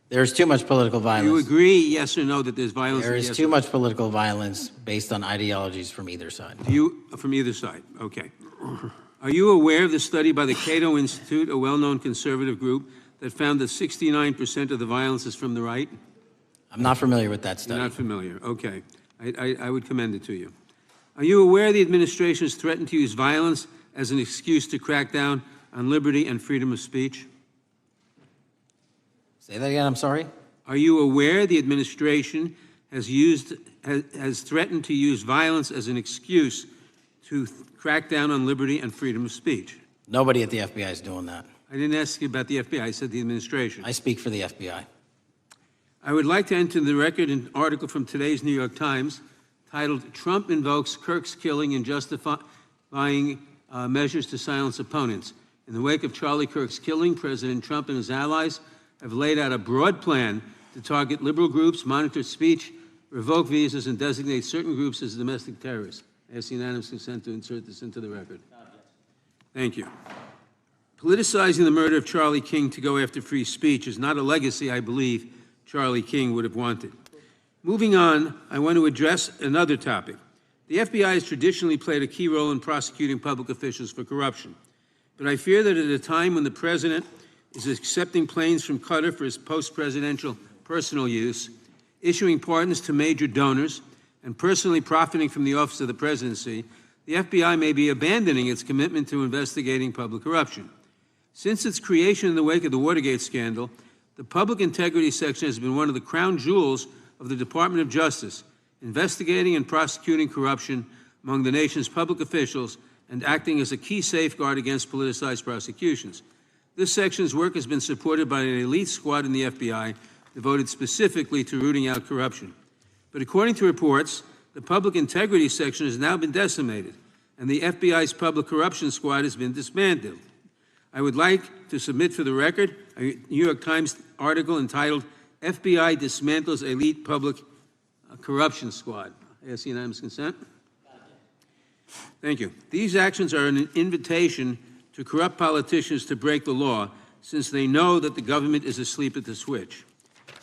There is too much political violence. Do you agree, yes or no, that there's violence? There is too much political violence based on ideologies from either side. From either side, okay. Are you aware of the study by the Cato Institute, a well-known conservative group, that found that 69% of the violence is from the right? I'm not familiar with that study. You're not familiar, okay. I would commend it to you. Are you aware the administration has threatened to use violence as an excuse to crack down on liberty and freedom of speech? Say that again, I'm sorry? Are you aware the administration has threatened to use violence as an excuse to crack down on liberty and freedom of speech? Nobody at the FBI is doing that. I didn't ask you about the FBI, I said the administration. I speak for the FBI. I would like to enter the record an article from today's New York Times titled, "Trump Invokes Kirk's Killing and Justifying Measures to Silence Opponents." In the wake of Charlie Kirk's killing, President Trump and his allies have laid out a broad plan to target liberal groups, monitor speech, revoke visas, and designate certain groups as domestic terrorists. I ask unanimous consent to insert this into the record. Thank you. Politicizing the murder of Charlie King to go after free speech is not a legacy I believe Charlie King would have wanted. Moving on, I want to address another topic. The FBI has traditionally played a key role in prosecuting public officials for corruption. But I fear that at a time when the president is accepting planes from Qatar for his post-presidential personal use, issuing pardons to major donors, and personally profiting from the office of the presidency, the FBI may be abandoning its commitment to investigating public corruption. Since its creation in the wake of the Watergate scandal, the Public Integrity Section has been one of the crown jewels of the Department of Justice, investigating and prosecuting corruption among the nation's public officials and acting as a key safeguard against politicized prosecutions. This section's work has been supported by an elite squad in the FBI devoted specifically to rooting out corruption. But according to reports, the Public Integrity Section has now been decimated, and the FBI's Public Corruption Squad has been dismantled. I would like to submit for the record a New York Times article entitled, "FBI Dismantles Elite Public Corruption Squad." I ask unanimous consent. Thank you. These actions are an invitation to corrupt politicians to break the law, since they know that the government is asleep at the switch.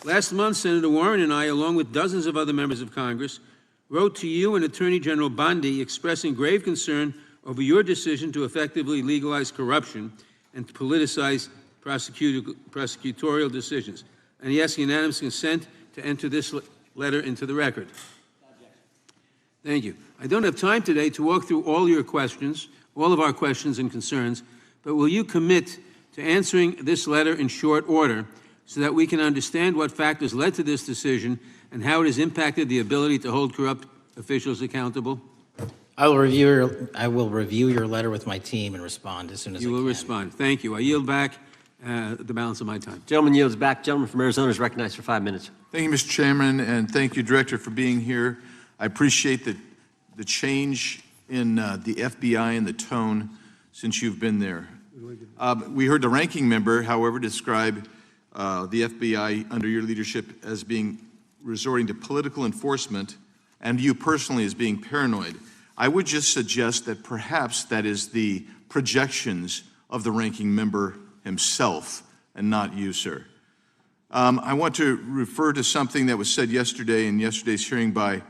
Last month, Senator Warren and I, along with dozens of other members of Congress, wrote to you and Attorney General Bondi expressing grave concern over your decision to effectively legalize corruption and to politicize prosecutorial decisions. And he asked unanimous consent to enter this letter into the record. Thank you. I don't have time today to walk through all your questions, all of our questions and concerns, but will you commit to answering this letter in short order so that we can understand what factors led to this decision and how it has impacted the ability to hold corrupt officials accountable? I will review your letter with my team and respond as soon as I can. You will respond. Thank you. I yield back the balance of my time. Gentleman yields back. Gentleman from Arizona is recognized for 5 minutes. Thank you, Mr. Chairman, and thank you, Director, for being here. I appreciate the change in the FBI and the tone since you've been there. We heard the ranking member, however, describe the FBI under your leadership as being resorting to political enforcement and you personally as being paranoid. I would just suggest that perhaps that is the projections of the ranking member himself and not you, sir. I want to refer to something that was said yesterday in yesterday's hearing by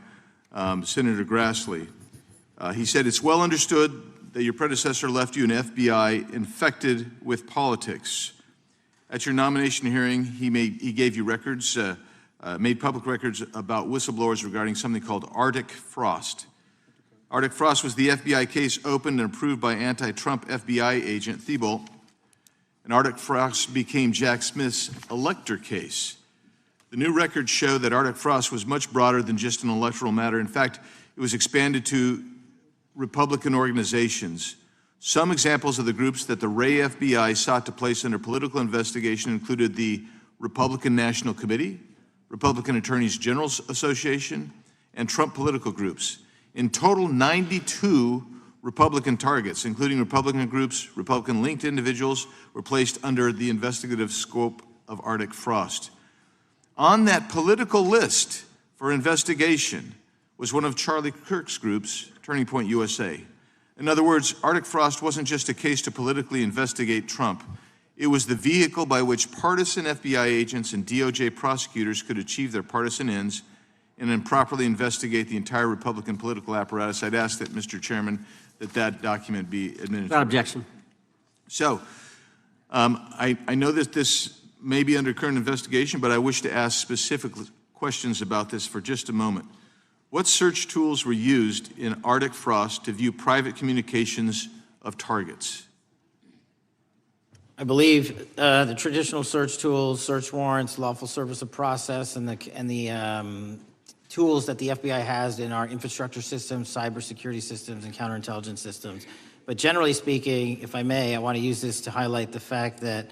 Senator Grassley. He said, "It's well understood that your predecessor left you an FBI infected with politics." At your nomination hearing, he gave you records, made public records about whistleblowers regarding something called Arctic Frost. Arctic Frost was the FBI case opened and approved by anti-Trump FBI agent Thibault, and Arctic Frost became Jack Smith's elector case. The new records show that Arctic Frost was much broader than just an electoral matter. In fact, it was expanded to Republican organizations. Some examples of the groups that the Ray FBI sought to place under political investigation included the Republican National Committee, Republican Attorneys General Association, and Trump political groups. In total, 92 Republican targets, including Republican groups, Republican-linked individuals, were placed under the investigative scope of Arctic Frost. On that political list for investigation was one of Charlie Kirk's groups, Turning Point USA. In other words, Arctic Frost wasn't just a case to politically investigate Trump. It was the vehicle by which partisan FBI agents and DOJ prosecutors could achieve their partisan ends and improperly investigate the entire Republican political apparatus. I'd ask that, Mr. Chairman, that document be administered. Without objection. So, I know that this may be under current investigation, but I wish to ask specific questions about this for just a moment. What search tools were used in Arctic Frost to view private communications of targets? I believe the traditional search tools, search warrants, lawful service of process, and the tools that the FBI has in our infrastructure systems, cybersecurity systems, and counterintelligence systems. But generally speaking, if I may, I want to use this to highlight the fact that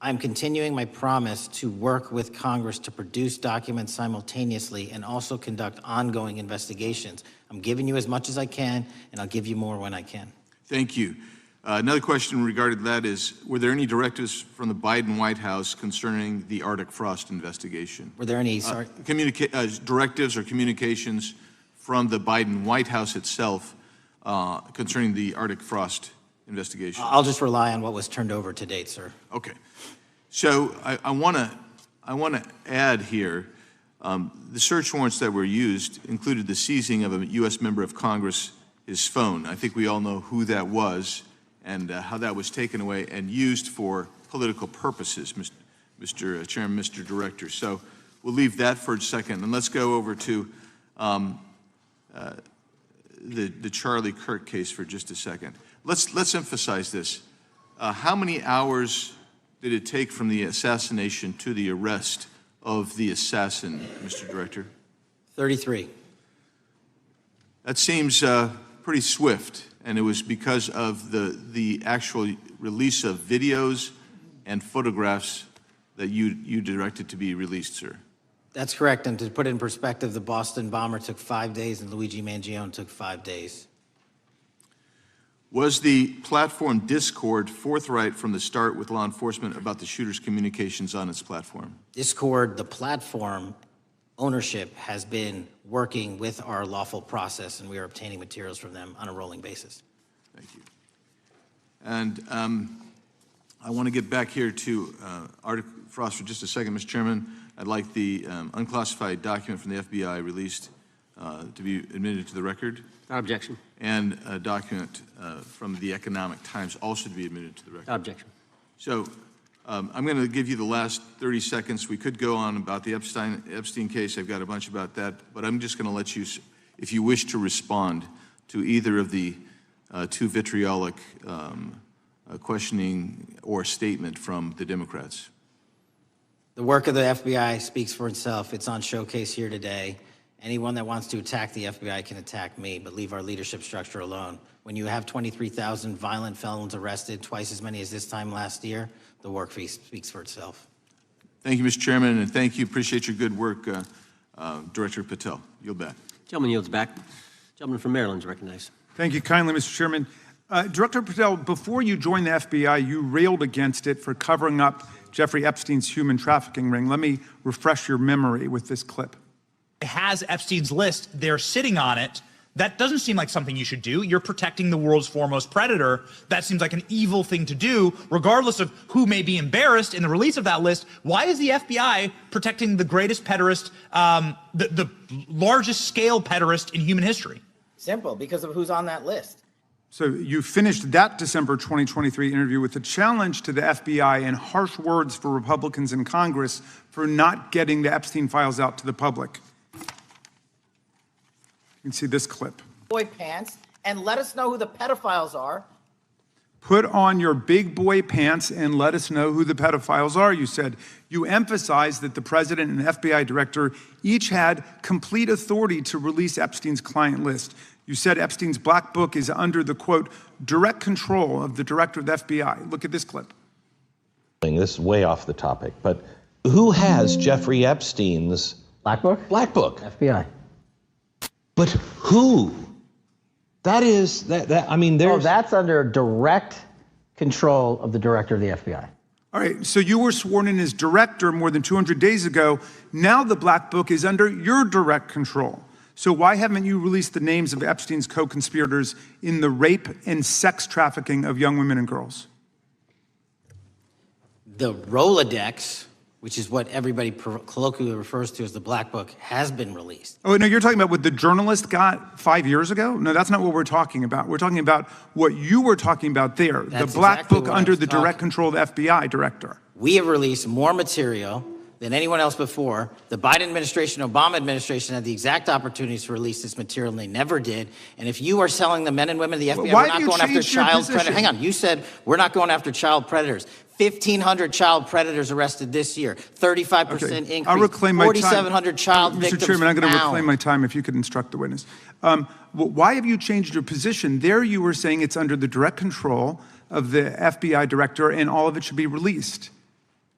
I'm continuing my promise to work with Congress to produce documents simultaneously and also conduct ongoing investigations. I'm giving you as much as I can, and I'll give you more when I can. Thank you. Another question regarding that is, were there any directives from the Biden White House concerning the Arctic frost investigation? Were there any, directives or communications from the Biden White House itself concerning the Arctic frost investigation? I'll just rely on what was turned over to date, sir. Okay. So I want to add here, the search warrants that were used included the seizing of a U.S. member of Congress, his phone. I think we all know who that was and how that was taken away and used for political purposes, Mr. Chairman, Mr. Director. So we'll leave that for a second, and let's go over to the Charlie Kirk case for just a second. Let's emphasize this. How many hours did it take from the assassination to the arrest of the assassin, Mr. Director? 33. That seems pretty swift, and it was because of the actual release of videos and photographs that you directed to be released, sir. That's correct, and to put it in perspective, the Boston bomber took 5 days and Luigi Mangione took 5 days. Was the platform Discord forthright from the start with law enforcement about the shooter's communications on its platform? Discord, the platform ownership, has been working with our lawful process, and we are obtaining materials from them on a rolling basis. Thank you. And I want to get back here to Arctic frost for just a second, Mr. Chairman. I'd like the unclassified document from the FBI released to be admitted to the record. Without objection. And a document from the Economic Times also to be admitted to the record. Without objection. So I'm going to give you the last 30 seconds. We could go on about the Epstein case. I've got a bunch about that, but I'm just going to let you, if you wish to respond to either of the two vitriolic questioning or statement from the Democrats. The work of the FBI speaks for itself. It's on showcase here today. Anyone that wants to attack the FBI can attack me, but leave our leadership structure alone. When you have 23,000 violent felons arrested, twice as many as this time last year, the work speaks for itself. Thank you, Mr. Chairman, and thank you. Appreciate your good work, Director Patel. Yield back. Gentleman yields back. Gentleman from Maryland is recognized. Thank you kindly, Mr. Chairman. Director Patel, before you joined the FBI, you railed against it for covering up Jeffrey Epstein's human trafficking ring. Let me refresh your memory with this clip. Has Epstein's list, they're sitting on it. That doesn't seem like something you should do. You're protecting the world's foremost predator. That seems like an evil thing to do, regardless of who may be embarrassed in the release of that list. Why is the FBI protecting the greatest pederast, the largest scale pederast in human history? Simple, because of who's on that list. So you finished that December 2023 interview with a challenge to the FBI and harsh words for Republicans in Congress for not getting the Epstein files out to the public. You can see this clip. Boy pants, and let us know who the pedophiles are. Put on your big boy pants and let us know who the pedophiles are, you said. You emphasized that the president and the FBI director each had complete authority to release Epstein's client list. You said Epstein's black book is under the, quote, direct control of the director of the FBI. Look at this clip. This is way off the topic, but who has Jeffrey Epstein's Black book? Black book. FBI. But who? That is, I mean, there's... Oh, that's under direct control of the director of the FBI. All right, so you were sworn in as director more than 200 days ago. Now the black book is under your direct control. So why haven't you released the names of Epstein's co-conspirators in the rape and sex trafficking of young women and girls? The Rolodex, which is what everybody colloquially refers to as the black book, has been released. Oh, no, you're talking about what the journalist got 5 years ago? No, that's not what we're talking about. We're talking about what you were talking about there, the black book under the direct control of the FBI director. We have released more material than anyone else before. The Biden administration, Obama administration had the exact opportunities to release this material, and they never did. And if you are telling the men and women of the FBI, Why we're have not you going after changed your child position? predators. Hang on, you said we're not going after child predators. 1,500 child predators arrested this year, 35% increase. I'll reclaim my time. 4,700 child victims Mr. Chairman, I'm going to found. reclaim my time if you could instruct the witness. Why have you changed your position? There you were saying it's under the direct control of the FBI director and all of it should be released.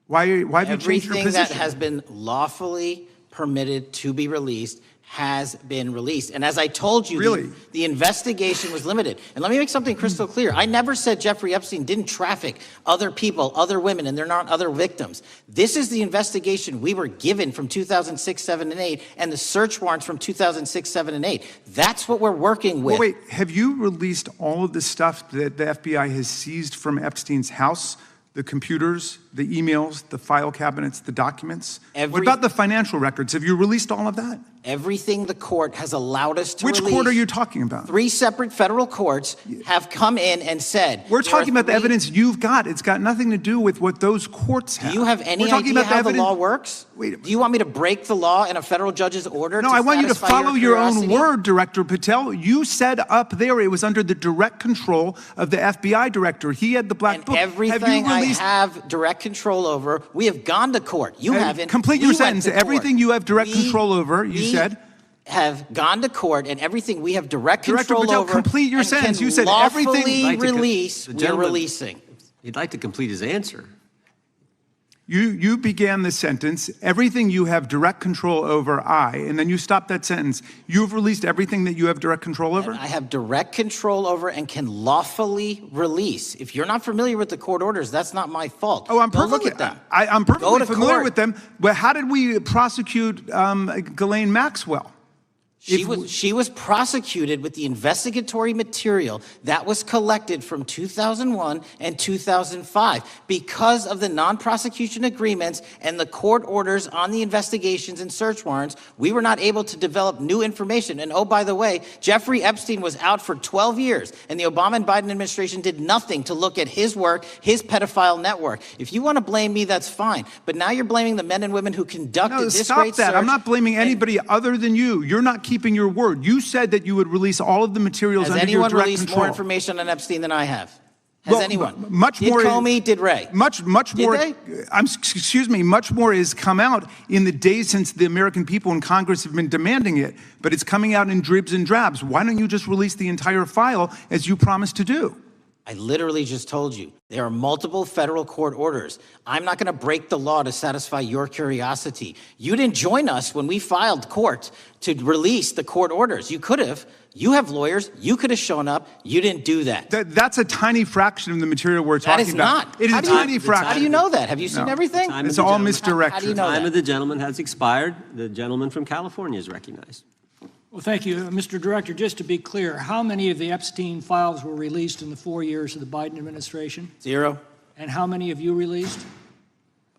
Why have you changed your Everything position? that has been lawfully permitted to be released has been released. And as I told you, Really? the investigation was limited. And let me make something crystal clear. I never said Jeffrey Epstein didn't traffic other people, other women, and they're not other victims. This is the investigation we were given from 2006, 7, and 8, and the search warrants from 2006, 7, and 8. That's what we're working with. Well, wait, have you released all of the stuff that the FBI has seized from Epstein's house? The computers, the emails, the file cabinets, the documents? What about the financial records? Have you released all of that? Everything the court has allowed us to Which release. court are you talking about? 3 separate federal courts have come in and said. We're talking about the evidence you've got. It's got nothing to do with what those courts have. Do you have any idea how the law works? Do you want me to break the law in a federal judge's order? No, I want you to follow your own word, Director Patel. You said up there it was under the direct control of the FBI director. He had the black book. Everything I have direct control over, we have gone to court. You haven't. Complete your sentence. Everything you have direct control over, you said. Have gone to court, and everything we have direct control Patel, over. complete your and sentence. Can you said everything. Release. We're releasing. He'd like to complete his answer. You began the sentence, everything you have direct control over, and then you stopped that sentence. You've released everything that you have direct control over? And I have direct control over and can lawfully release. If you're not familiar with the court orders, that's not my fault. Oh, I'm Go perfectly, look at them. I'm perfectly familiar court. with them. But how did we prosecute Ghislaine Maxwell? She was prosecuted with the investigatory material that was collected from 2001 and 2005 because of the non-prosecution agreements and the court orders on the investigations and search warrants. We were not able to develop new information. And oh, by the way, Jeffrey Epstein was out for 12 years, and the Obama and Biden administration did nothing to look at his work, his pedophile network. If you want to blame me, that's fine. But now you're blaming the men and women who conducted this great search. Stop that. I'm not blaming anybody other than you. You're not keeping your word. You said that you would release all of the materials under your direct control. Has anyone released more information on Epstein than I have? Has anyone? Much did more. Did Comey? Did Wray? Much more. Did they? Excuse me. Much more has come out in the days since the American people in Congress have been demanding it. But it's coming out in dribs and drabs. Why don't you just release the entire file as you promised to do? I literally just told you, there are multiple federal court orders. I'm not going to break the law to satisfy your curiosity. You didn't join us when we filed court to release the court orders. You could have. You have lawyers. You could have shown up. You didn't do that. That's a tiny fraction of the material we're talking about. That is not. It is a tiny fraction. How do you know that? Have you seen everything? It's all misdirected. How do you know The time that? of the gentleman has expired. The gentleman from California is recognized. Well, thank you. Mr. Director, just to be clear, how many of the Epstein files were released in the 4 years of the Biden administration? 0. And how many have you released?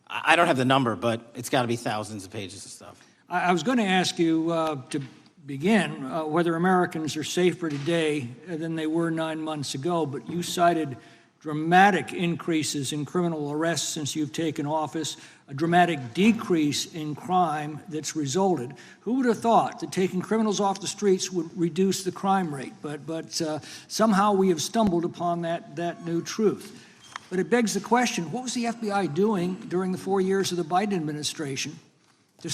I don't have the number, but it's got to be thousands of pages of stuff. I was going to ask you to begin whether Americans are safer today than they were 9 months ago, but you cited dramatic increases in criminal arrests since you've taken office, a dramatic decrease in crime that's resulted. Who would have thought that taking criminals off the streets would reduce the crime rate? But somehow we have stumbled upon that new truth. But it begs the question, what was the FBI doing during the 4 years of the Biden administration to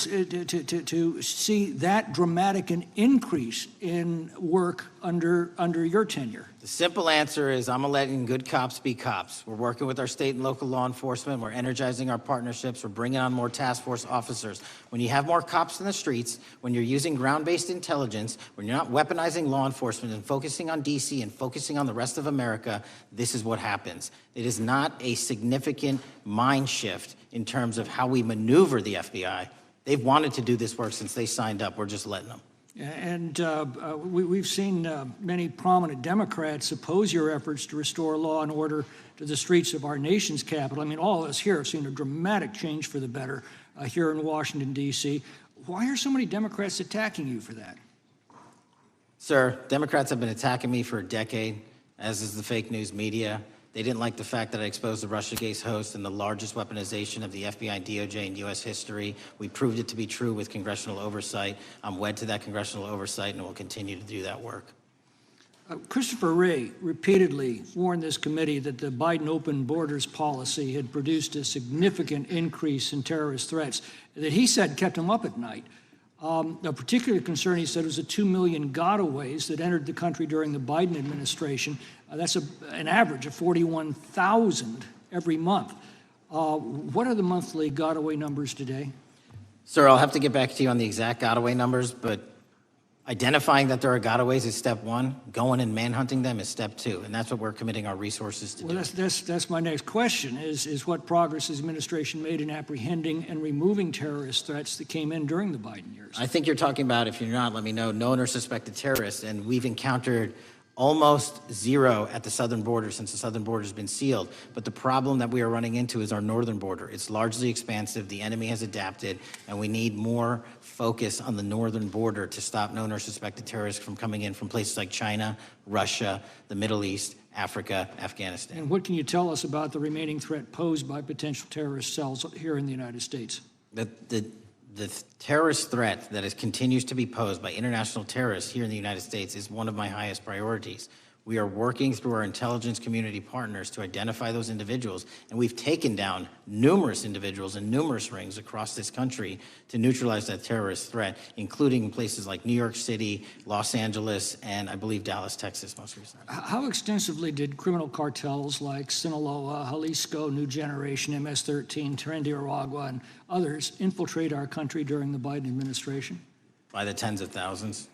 see that dramatic an increase in work under your tenure? The simple answer is I'm letting good cops be cops. We're working with our state and local law enforcement. We're energizing our partnerships. We're bringing on more task force officers. When you have more cops in the streets, when you're using ground-based intelligence, when you're not weaponizing law enforcement and focusing on D.C. and focusing on the rest of America, this is what happens. It is not a significant mind shift in terms of how we maneuver the FBI. They've wanted to do this work since they signed up. We're just letting them. And we've seen many prominent Democrats oppose your efforts to restore law and order to the streets of our nation's capital. I mean, all of us here have seen a dramatic change for the better here in Washington, D.C. Why are so many Democrats attacking you for that? Sir, Democrats have been attacking me for a decade, as is the fake news media. They didn't like the fact that I exposed the Russiagate host and the largest weaponization of the FBI, DOJ, and U.S. history. We proved it to be true with congressional oversight. I'm wed to that congressional oversight and will continue to do that work. Christopher Wray repeatedly warned this committee that the Biden open borders policy had produced a significant increase in terrorist threats that he said kept him up at night. A particular concern, he said, was the 2 million gotaways that entered the country during the Biden administration. That's an average of 41,000 every month. What are the monthly gotaway numbers today? Sir, I'll have to get back to you on the exact gotaway numbers, but identifying that there are gotaways is step one. Going and manhunting them is step two, and that's what we're committing our resources to do. Well, that's my next question, is what progress has the administration made in apprehending and removing terrorist threats that came in during the Biden years? I think you're talking about, if you're not, let me know, known or suspected terrorists, and we've encountered almost zero at the southern border since the southern border has been sealed. But the problem that we are running into is our northern border. It's largely expansive. The enemy has adapted, and we need more focus on the northern border to stop known or suspected terrorists from coming in from places like China, Russia, the Middle East, Africa, Afghanistan. And what can you tell us about the remaining threat posed by potential terrorist cells here in the United States? The terrorist threat that continues to be posed by international terrorists here in the United States is one of my highest priorities. We are working through our intelligence community partners to identify those individuals, and we've taken down numerous individuals and numerous rings across this country to neutralize that terrorist threat, including in places like New York City, Los Angeles, and I believe Dallas, Texas most recently. How extensively did criminal cartels like Sinaloa, Jalisco, New Generation, MS-13, Tren de Aragua, and others infiltrate our country during the Biden administration? By the tens of thousands.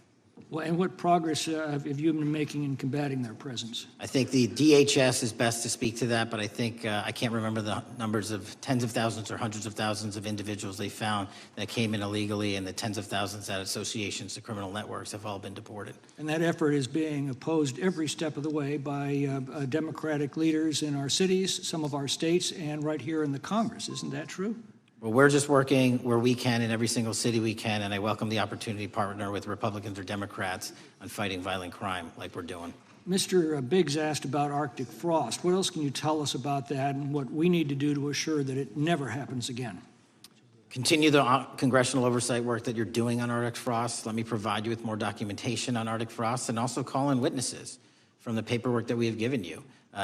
Well, and what progress have you been making in combating their presence? I think the DHS is best to speak to that, but I think I can't remember the numbers of tens of thousands or hundreds of thousands of individuals they found that came in illegally, and the tens of thousands that associations to criminal networks have all been deported. And that effort is being opposed every step of the way by Democratic leaders in our cities, some of our states, and right here in the Congress. Isn't that true? Well, we're just working where we can in every single city we can, and I welcome the opportunity to partner with Republicans or Democrats on fighting violent crime like we're doing. Mr. Biggs asked about Arctic frost. What else can you tell us about that and what we need to do to assure that it never happens again? Continue the congressional oversight work that you're doing on Arctic frost. Let me provide you with more documentation on Arctic frost, and also call in witnesses from the paperwork that we have given you.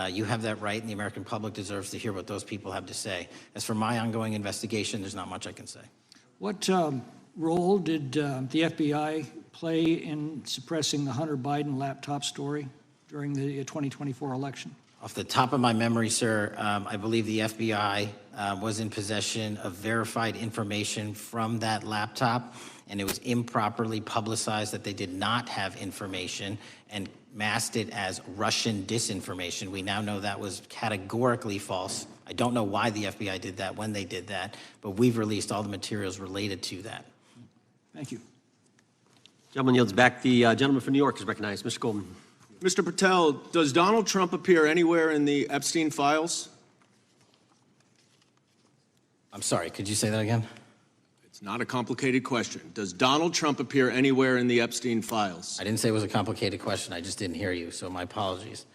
You have that right, and the American public deserves to hear what those people have to say. As for my ongoing investigation, there's not much I can say. What role did the FBI play in suppressing the Hunter Biden laptop story during the 2024 election? Off the top of my memory, sir, I believe the FBI was in possession of verified information from that laptop, and it was improperly publicized that they did not have information and masked it as Russian disinformation. We now know that was categorically false. I don't know why the FBI did that, when they did that, but we've released all the materials related to that. Thank you. Gentleman yields back. The gentleman from New York is recognized. Mr. Goldman. Mr. Patel, does Donald Trump appear anywhere in the Epstein files? I'm sorry, could you say that again? It's not a complicated question. Does Donald Trump appear anywhere in the Epstein files? I didn't say it was a complicated question. I just didn't hear you, so my apologies.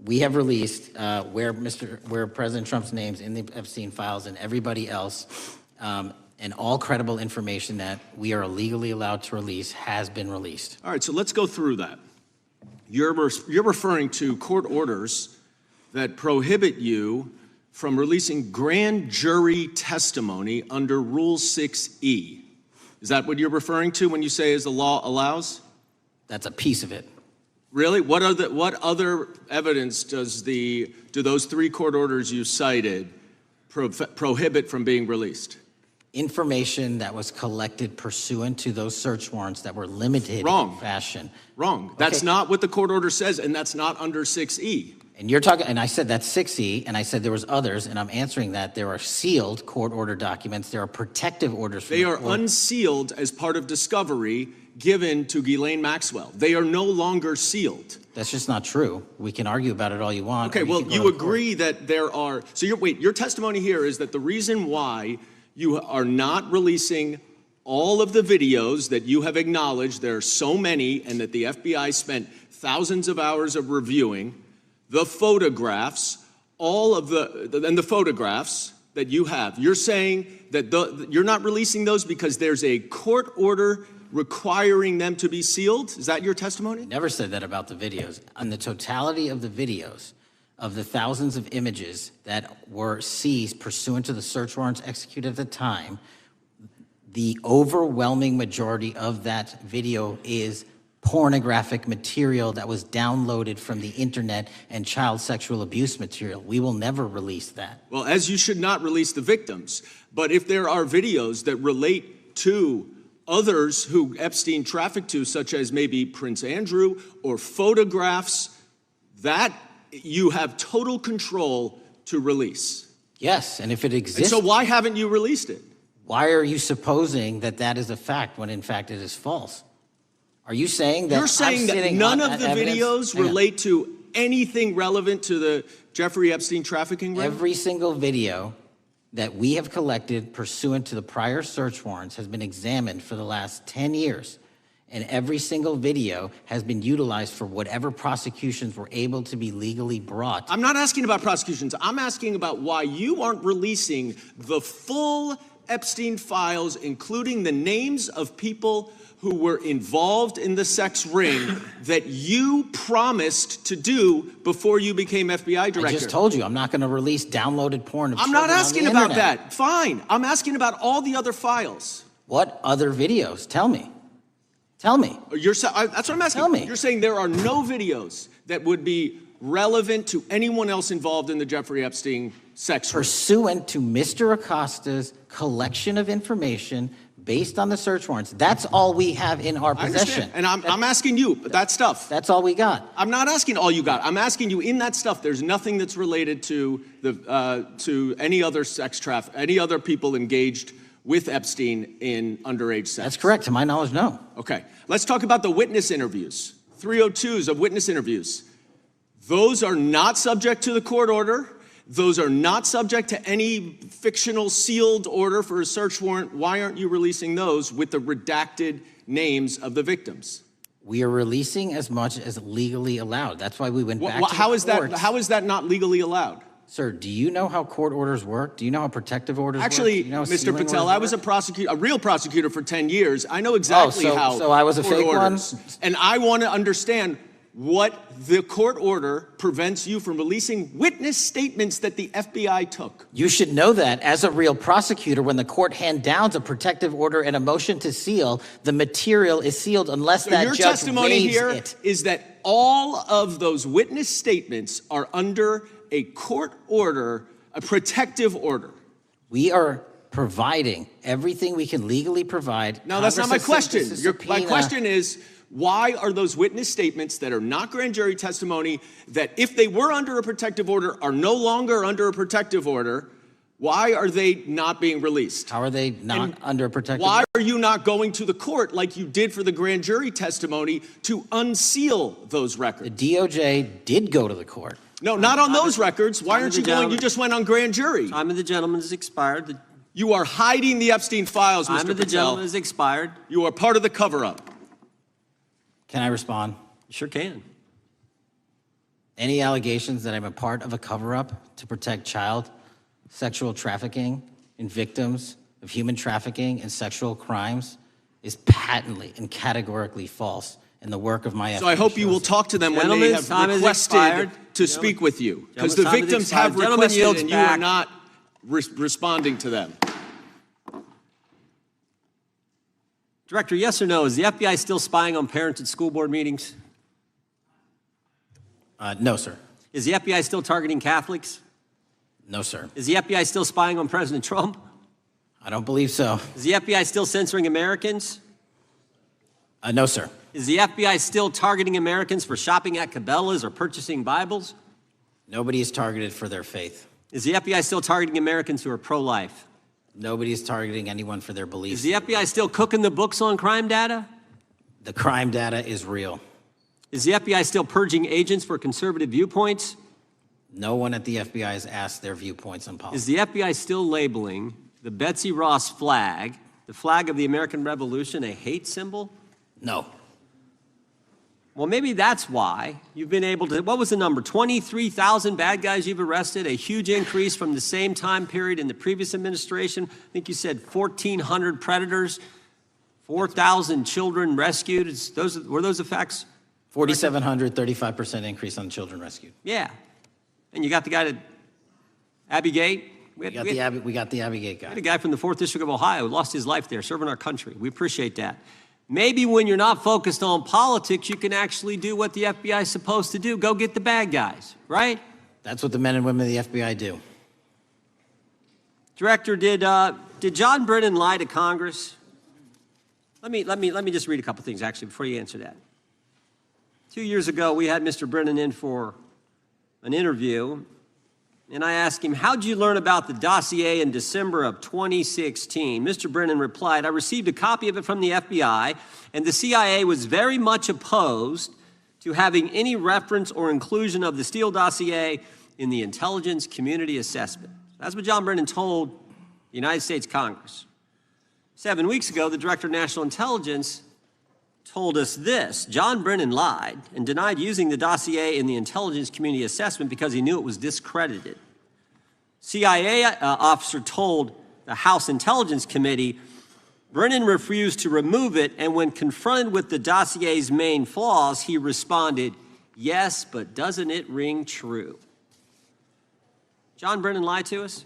We have released where President Trump's name's in the Epstein files and everybody else, and all credible information that we are legally allowed to release has been released. All right, so let's go through that. You're referring to court orders that prohibit you from releasing grand jury testimony under Rule 6E. Is that what you're referring to when you say as the law allows? That's a piece of it. Really? What other evidence do those three court orders you cited prohibit from being released? Information that was collected pursuant to those search warrants that were limited in fashion. Wrong. That's not what the court order says, and that's not under 6E. And you're talking, and I said that's 6E, and I said there was others, and I'm answering that. There are sealed court order documents. There are protective orders. They are unsealed as part of discovery given to Ghislaine Maxwell. They are no longer sealed. That's just not true. We can argue about it all you want. Okay, well, you agree that there are, so your testimony here is that the reason why you are not releasing all of the videos that you have acknowledged, there are so many, and that the FBI spent thousands of hours of reviewing, the photographs, and the photographs that you have. You're saying that you're not releasing those because there's a court order requiring them to be sealed? Is that your testimony? Never said that about the videos. On the totality of the videos, of the thousands of images that were seized pursuant to the search warrants executed at the time, the overwhelming majority of that video is pornographic material that was downloaded from the internet and child sexual abuse material. We will never release that. Well, as you should not release the victims. But if there are videos that relate to others who Epstein trafficked to, such as maybe Prince Andrew, or photographs, that you have total control to release. Yes, and if it exists... And so why haven't you released it? Why are you supposing that that is a fact when in fact it is false? Are you saying that... You're saying that none of the videos relate to anything relevant to the Jeffrey Epstein trafficking ring? Every single video that we have collected pursuant to the prior search warrants has been examined for the last 10 years. And every single video has been utilized for whatever prosecutions were able to be legally brought. I'm not asking about prosecutions. I'm asking about why you aren't releasing the full Epstein files, including the names of people who were involved in the sex ring that you promised to do before you became FBI director. I just told you, I'm not going to release downloaded porn of I'm children not asking on the about internet. that. Fine. I'm asking about all the other files. What other videos? Tell me. Tell me. That's what I'm asking. Tell me. You're saying there are no videos that would be relevant to anyone else involved in the Jeffrey Epstein sex ring. Pursuant to Mr. Acosta's collection of information based on the search warrants. That's all we have in our possession. And I'm asking you, that stuff. That's all we got. I'm not asking all you got. I'm asking you, in that stuff, there's nothing that's related to any other sex traffic, any other people engaged with Epstein in underage sex. That's correct. To my knowledge, no. Okay. Let's talk about the witness interviews. 302s of witness interviews. Those are not subject to the court order. Those are not subject to any fictional sealed order for a search warrant. Why aren't you releasing those with the redacted names of the victims? We are releasing as much as legally allowed. That's why we went back to the courts. How is that not legally allowed? Sir, do you know how court orders work? Do you know how protective orders Actually, work? Do you know how Mr. sealing Patel, orders I was work? a real prosecutor for 10 years. I know exactly how so I was a court fake orders. one? And I want to understand what the court order prevents you from releasing witness statements that the FBI took. You should know that as a real prosecutor, when the court hand downs a protective order and a motion to seal, the material is sealed unless So that your judge testimony waives here it. is that all of those witness statements are under a court order, a protective order. We are providing everything we can legally provide. No, that's not my Congress has question. sent us a My subpoena. question is, why are those witness statements that are not grand jury testimony, that if they were under a protective order are no longer under a protective order, why are they not being released? How are they not under a protective Why order? are you not going to the court like you did for the grand jury testimony to unseal those records? The DOJ did go to the court. No, not on those records. Why aren't you going? gentleman. You just went on grand jury. Time of the gentleman has expired. You are hiding the Epstein files, Mr. Time of the Patel. gentleman has expired. You are part of the cover-up. Can I respond? You sure can. Any allegations that I'm a part of a cover-up to protect child sexual trafficking and victims of human trafficking and sexual crimes is patently and categorically false in the work of my So I hope you will talk to them when they have requested to speak with you. Because the victims have requested and you are not responding to them. Director, yes or no, is the FBI still spying on parents at school board meetings? No, sir. Is the FBI still targeting Catholics? No, sir. Is the FBI still spying on President Trump? I don't believe so. Is the FBI still censoring Americans? No, sir. Is the FBI still targeting Americans for shopping at Cabela's or purchasing Bibles? Nobody is targeted for their faith. Is the FBI still targeting Americans who are pro-life? Nobody is targeting anyone for their beliefs. Is the FBI still cooking the books on crime data? The crime data is real. Is the FBI still purging agents for conservative viewpoints? No one at the FBI has asked their viewpoints on politics. Is the FBI still labeling the Betsy Ross flag, the flag of the American Revolution, a hate symbol? No. Well, maybe that's why you've been able to, what was the number? 23,000 bad guys you've arrested, a huge increase from the same time period in the previous administration. I think you said 1,400 predators, 4,000 children rescued. Were those effects? 4,700, 35% increase on children rescued. Yeah. And you got the guy that, Abbey Gate? We got the Abbey Gate guy. We had a guy from the 4th District of Ohio who lost his life there serving our country. We appreciate that. Maybe when you're not focused on politics, you can actually do what the FBI is supposed to do. Go get the bad guys, right? That's what the men and women of the FBI do. Director, did John Brennan lie to Congress? Let me just read a couple things, actually, before you answer that. 2 years ago, we had Mr. Brennan in for an interview, and I asked him, how'd you learn about the dossier in December of 2016? Mr. Brennan replied, I received a copy of it from the FBI, and the CIA was very much opposed to having any reference or inclusion of the Steele dossier in the intelligence community assessment. That's what John Brennan told the United States Congress. 7 weeks ago, the Director of National Intelligence told us this. John Brennan lied and denied using the dossier in the intelligence community assessment because he knew it was discredited. CIA officer told the House Intelligence Committee Brennan refused to remove it, and when confronted with the dossier's main flaws, he responded, yes, but doesn't it ring true? John Brennan lied to us?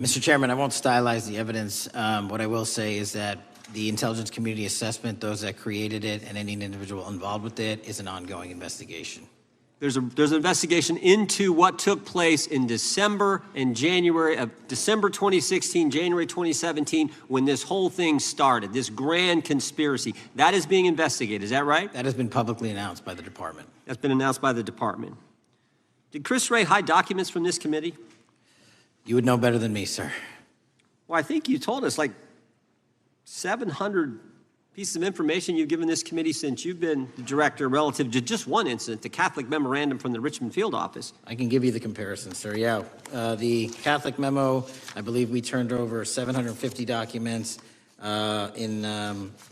Mr. Chairman, I won't stylize the evidence. What I will say is that the intelligence community assessment, those that created it and any individual involved with it, is an ongoing investigation. There's an investigation into what took place in December and January of December 2016, January 2017, when this whole thing started, this grand conspiracy. That is being investigated, is that right? That has been publicly announced by the department. That's been announced by the department. Did Chris Wray hide documents from this committee? You would know better than me, sir. Well, I think you told us like 700 pieces of information you've given this committee since you've been the director relative to just one incident, the Catholic memorandum from the Richmond field office. I can give you the comparison, sir. Yeah, the Catholic memo, I believe we turned over 750 documents. In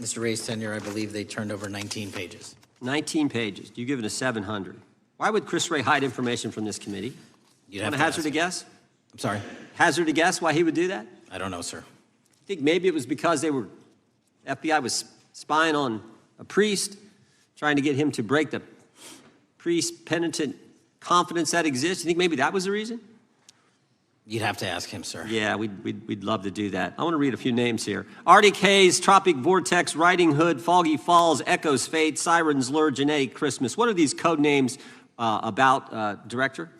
Mr. Ray's tenure, I believe they turned over 19 pages. 19 pages. You give it a 700. Why would Chris Wray hide information from this committee? You want to hazard a guess? I'm sorry? Hazard a guess why he would do that? I don't know, sir. I think maybe it was because FBI was spying on a priest, trying to get him to break the priest penitent confidence that exists. You think maybe that was the reason? You'd have to ask him, sir. Yeah, we'd love to do that. I want to read a few names here. Arctic Haze, Tropic Vortex, Riding Hood, Foggy Falls, Echoes Fate, Sirens Lure, Genetic Christmas. What are these code names about, Director?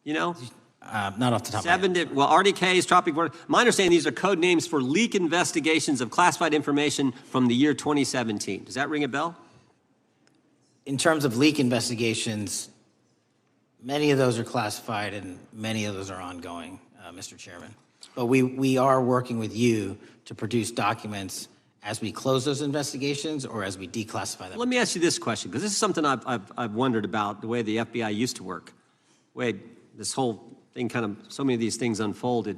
You know? Not off the top of my head. Well, Arctic Haze, Tropic Vortex. My understanding, these are code names for leak investigations of classified information from the year 2017. Does that ring a bell? In terms of leak investigations, many of those are classified and many of those are ongoing, Mr. Chairman. But we are working with you to produce documents as we close those investigations or as we declassify them. Let me ask you this question, because this is something I've wondered about, the way the FBI used to work. The way this whole thing so many of these things unfolded.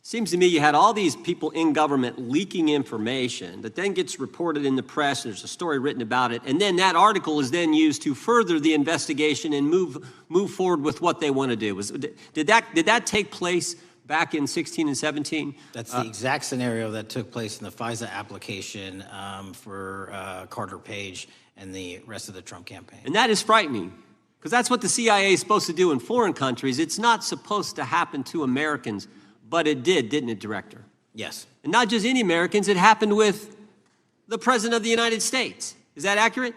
Seems to me you had all these people in government leaking information that then gets reported in the press, there's a story written about it, and then that article is then used to further the investigation and move forward with what they want to do. Did that take place back in 16 and 17? That's the exact scenario that took place in the FISA application for Carter Page and the rest of the Trump campaign. And that is frightening. Because that's what the CIA is supposed to do in foreign countries. It's not supposed to happen to Americans, but it did, didn't it, Director? Yes. And not just any Americans, it happened with the President of the United States. Is that accurate?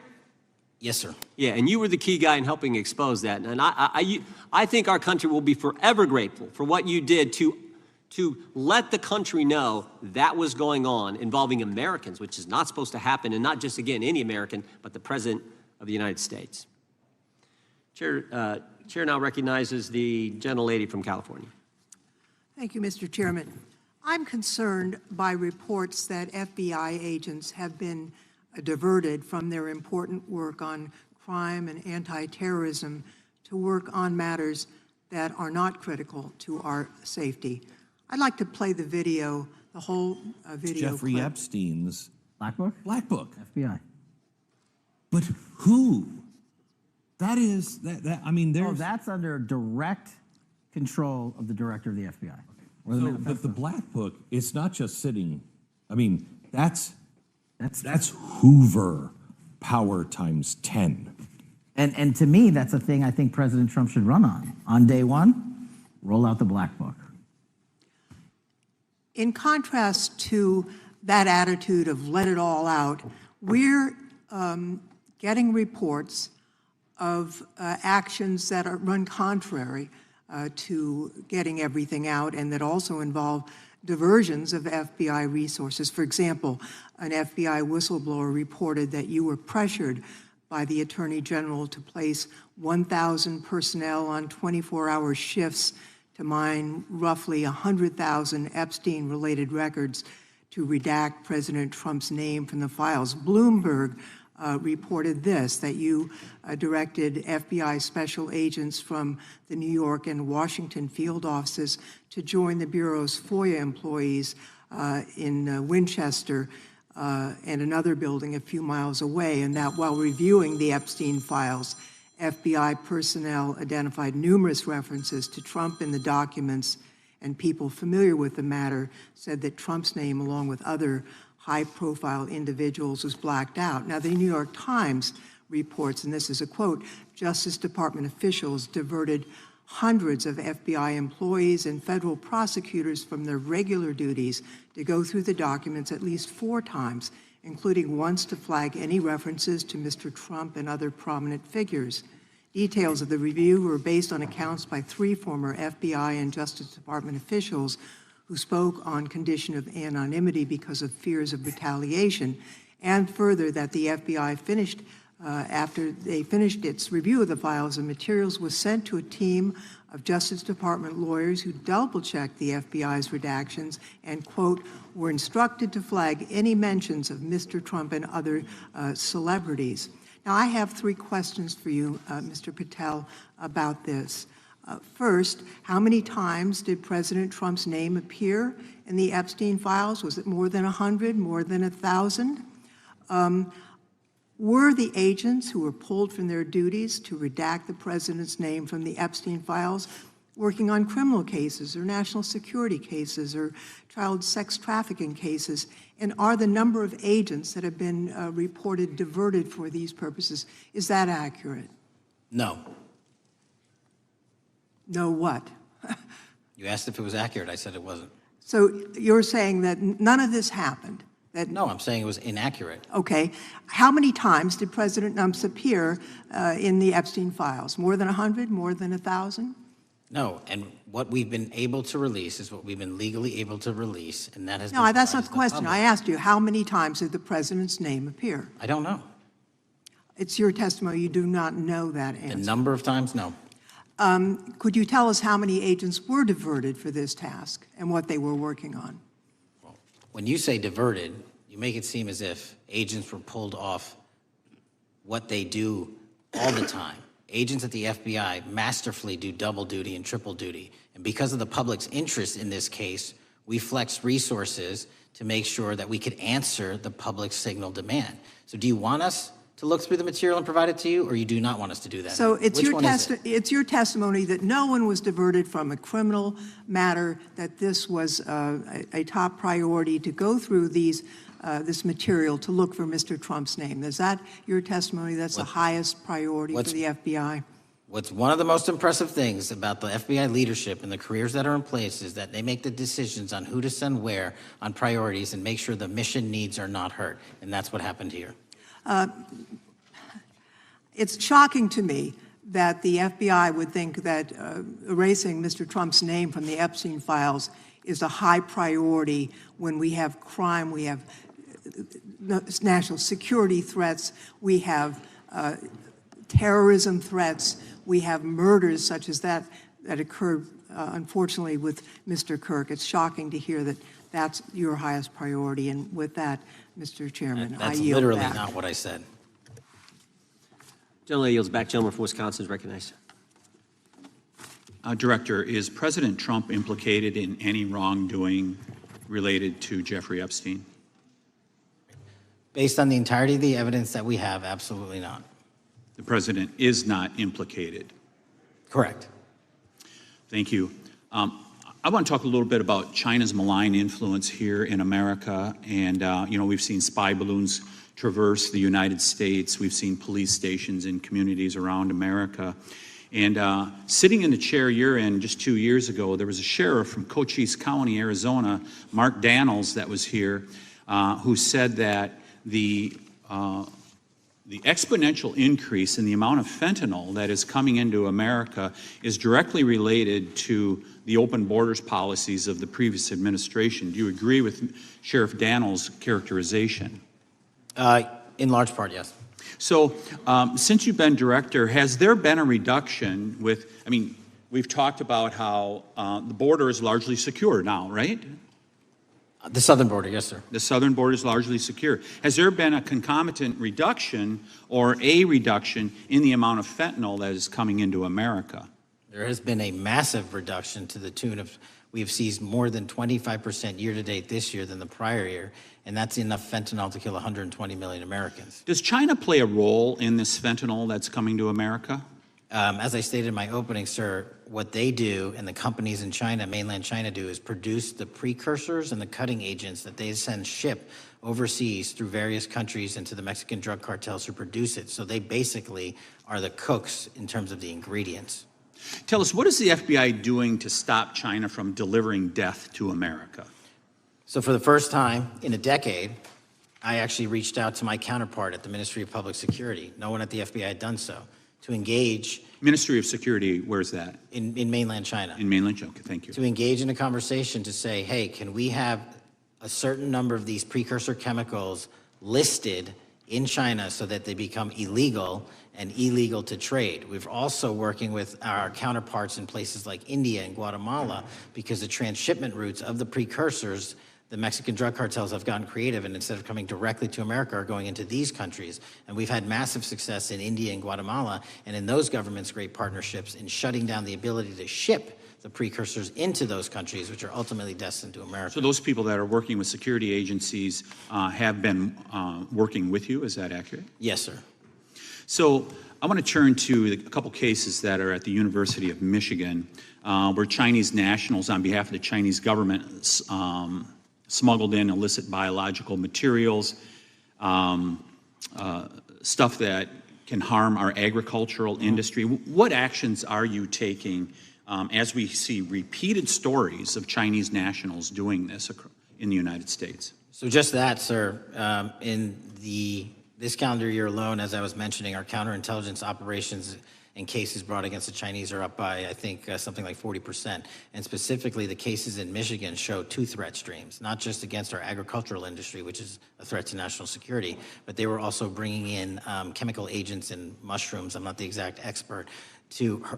Yes, sir. Yeah, and you were the key guy in helping expose that. And I think our country will be forever grateful for what you did to let the country know that was going on involving Americans, which is not supposed to happen, and not just, again, any American, but the President of the United States. Chair now recognizes the gentlelady from California. Thank you, Mr. Chairman. I'm concerned by reports that FBI agents have been diverted from their important work on crime and anti-terrorism to work on matters that are not critical to our safety. I'd like to play the video, the whole video Jeffrey clip. Epstein's Black Book? Black Book. FBI. But who? That is, I mean, Oh, there's... that's under direct control of the director of the FBI. But the Black Book, it's not just sitting, I mean, that's Hoover power times 10. And to me, that's a thing I think President Trump should run on. On day one, roll out the Black Book. In contrast to that attitude of let it all out, we're getting reports of actions that run contrary to getting everything out and that also involve diversions of FBI resources. For example, an FBI whistleblower reported that you were pressured by the Attorney General to place 1,000 personnel on 24-hour shifts to mine roughly 100,000 Epstein-related records to redact President Trump's name from the files. Bloomberg reported this, that you directed FBI special agents from the New York and Washington field offices to join the Bureau's FOIA employees in Winchester and another building a few miles away, and that while reviewing the Epstein files, FBI personnel identified numerous references to Trump in the documents, and people familiar with the matter said that Trump's name, along with other high-profile individuals, was blacked out. Now, the New York Times reports, and this is a quote, Justice Department officials diverted hundreds of FBI employees and federal prosecutors from their regular duties to go through the documents at least 4 times, including once to flag any references to Mr. Trump and other prominent figures. Details of the review were based on accounts by 3 former FBI and Justice Department officials who spoke on condition of anonymity because of fears of retaliation, and further that the FBI finished, after they finished its review of the files and materials, was sent to a team of Justice Department lawyers who double-checked the FBI's redactions and, quote, were instructed to flag any mentions of Mr. Trump and other celebrities. Now, I have 3 questions for you, Mr. Patel, about this. First, how many times did President Trump's name appear in the Epstein files? Was it more than 100, more than 1,000? Were the agents who were pulled from their duties to redact the president's name from the Epstein files working on criminal cases or national security cases or child sex trafficking cases? And are the number of agents that have been reported diverted for these purposes, is that accurate? No. No what? You asked if it was accurate. I said it wasn't. So you're saying that none of this happened? No, I'm saying it was inaccurate. Okay. How many times did President Trump appear in the Epstein files? More than 100? More than 1,000? No, and what we've been able to release is what we've been legally able to release, and that has No, been that's not the question. public. I asked you, how many times did the president's name appear? I don't know. It's your testimony. You do not know that answer. The number of times, no. Could you tell us how many agents were diverted for this task and what they were working on? When you say diverted, you make it seem as if agents were pulled off what they do all the time. Agents at the FBI masterfully do double duty and triple duty. And because of the public's interest in this case, we flexed resources to make sure that we could answer the public's signal demand. So do you want us to look through the material and provide it to you, or you do not want us to do that? So it's Which your testimony that no one was diverted from a criminal matter, that this was a top priority to go through this material to look for Mr. Trump's name. Is that your testimony? That's the highest priority for the FBI? What's one of the most impressive things about the FBI leadership and the careers that are in place is that they make the decisions on who to send where on priorities and make sure the mission needs are not hurt. And that's what happened here. It's shocking to me that the FBI would think that erasing Mr. Trump's name from the Epstein files is a high priority when we have crime, we have national security threats, we have terrorism threats, we have murders such as that occurred, unfortunately, with Mr. Kirk. It's shocking to hear that that's your highest priority. And with that, Mr. Chairman, I yield back. That's literally not what I said. Gentleman yields back. Gentleman from Wisconsin is recognized. Director, is President Trump implicated in any wrongdoing related to Jeffrey Epstein? Based on the entirety of the evidence that we have, absolutely not. The president is not implicated. Correct. Thank you. I want to talk a little bit about China's malign influence here in America. And, we've seen spy balloons traverse the United States. We've seen police stations in communities around America. And sitting in the chair you're in just 2 years ago, there was a sheriff from Cochise County, Arizona, Mark Daniels, that was here, who said that the exponential increase in the amount of fentanyl that is coming into America is directly related to the open borders policies of the previous administration. Do you agree with Sheriff Daniels' characterization? In large part, yes. So, since you've been director, has there been a reduction we've talked about how the border is largely secure now, right? The southern border, yes, sir. The southern border is largely secure. Has there been a concomitant reduction or a reduction in the amount of fentanyl that is coming into America? There has been a massive reduction to the tune of, we've seized more than 25% year-to-date this year than the prior year, and that's enough fentanyl to kill 120 million Americans. Does China play a role in this fentanyl that's coming to America? As I stated in my opening, sir, what they do and the companies in China, mainland China, do is produce the precursors and the cutting agents that they ship overseas through various countries into the Mexican drug cartels who produce it. So they basically are the cooks in terms of the ingredients. Tell us, what is the FBI doing to stop China from delivering death to America? So for the first time in a decade, I actually reached out to my counterpart at the Ministry of Public Security. No one at the FBI had done so. To engage. Ministry of Security, where's that? In mainland China. In mainland China, okay, thank you. To engage in a conversation to say, hey, can we have a certain number of these precursor chemicals listed in China so that they become illegal and illegal to trade. We're also working with our counterparts in places like India and Guatemala because the transshipment routes of the precursors, the Mexican drug cartels have gotten creative, and instead of coming directly to America are going into these countries. And we've had massive success in India and Guatemala, and in those governments' great partnerships in shutting down the ability to ship the precursors into those countries, which are ultimately destined to America. So those people that are working with security agencies have been working with you, is that accurate? Yes, sir. So I want to turn to a couple cases that are at the University of Michigan, where Chinese nationals, on behalf of the Chinese government, smuggled in illicit biological materials, stuff that can harm our agricultural industry. What actions are you taking as we see repeated stories of Chinese nationals doing this in the United States? So just that, sir. In this calendar year alone, as I was mentioning, our counterintelligence operations and cases brought against the Chinese are up by, I think, something like 40%. And specifically, the cases in Michigan show two threat streams, not just against our agricultural industry, which is a threat to national security, but they were also bringing in chemical agents in mushrooms. I'm not the exact expert.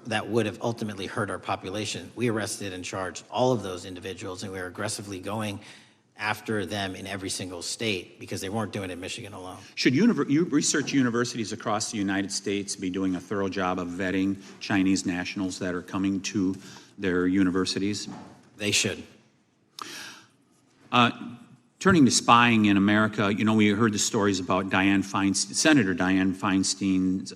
That would have ultimately hurt our population. We arrested and charged all of those individuals, and we are aggressively going after them in every single state because they weren't doing it in Michigan alone. Should research universities across the United States be doing a thorough job of vetting Chinese nationals that are coming to their universities? They should. Turning to spying in America, we heard the stories about Senator Dianne Feinstein's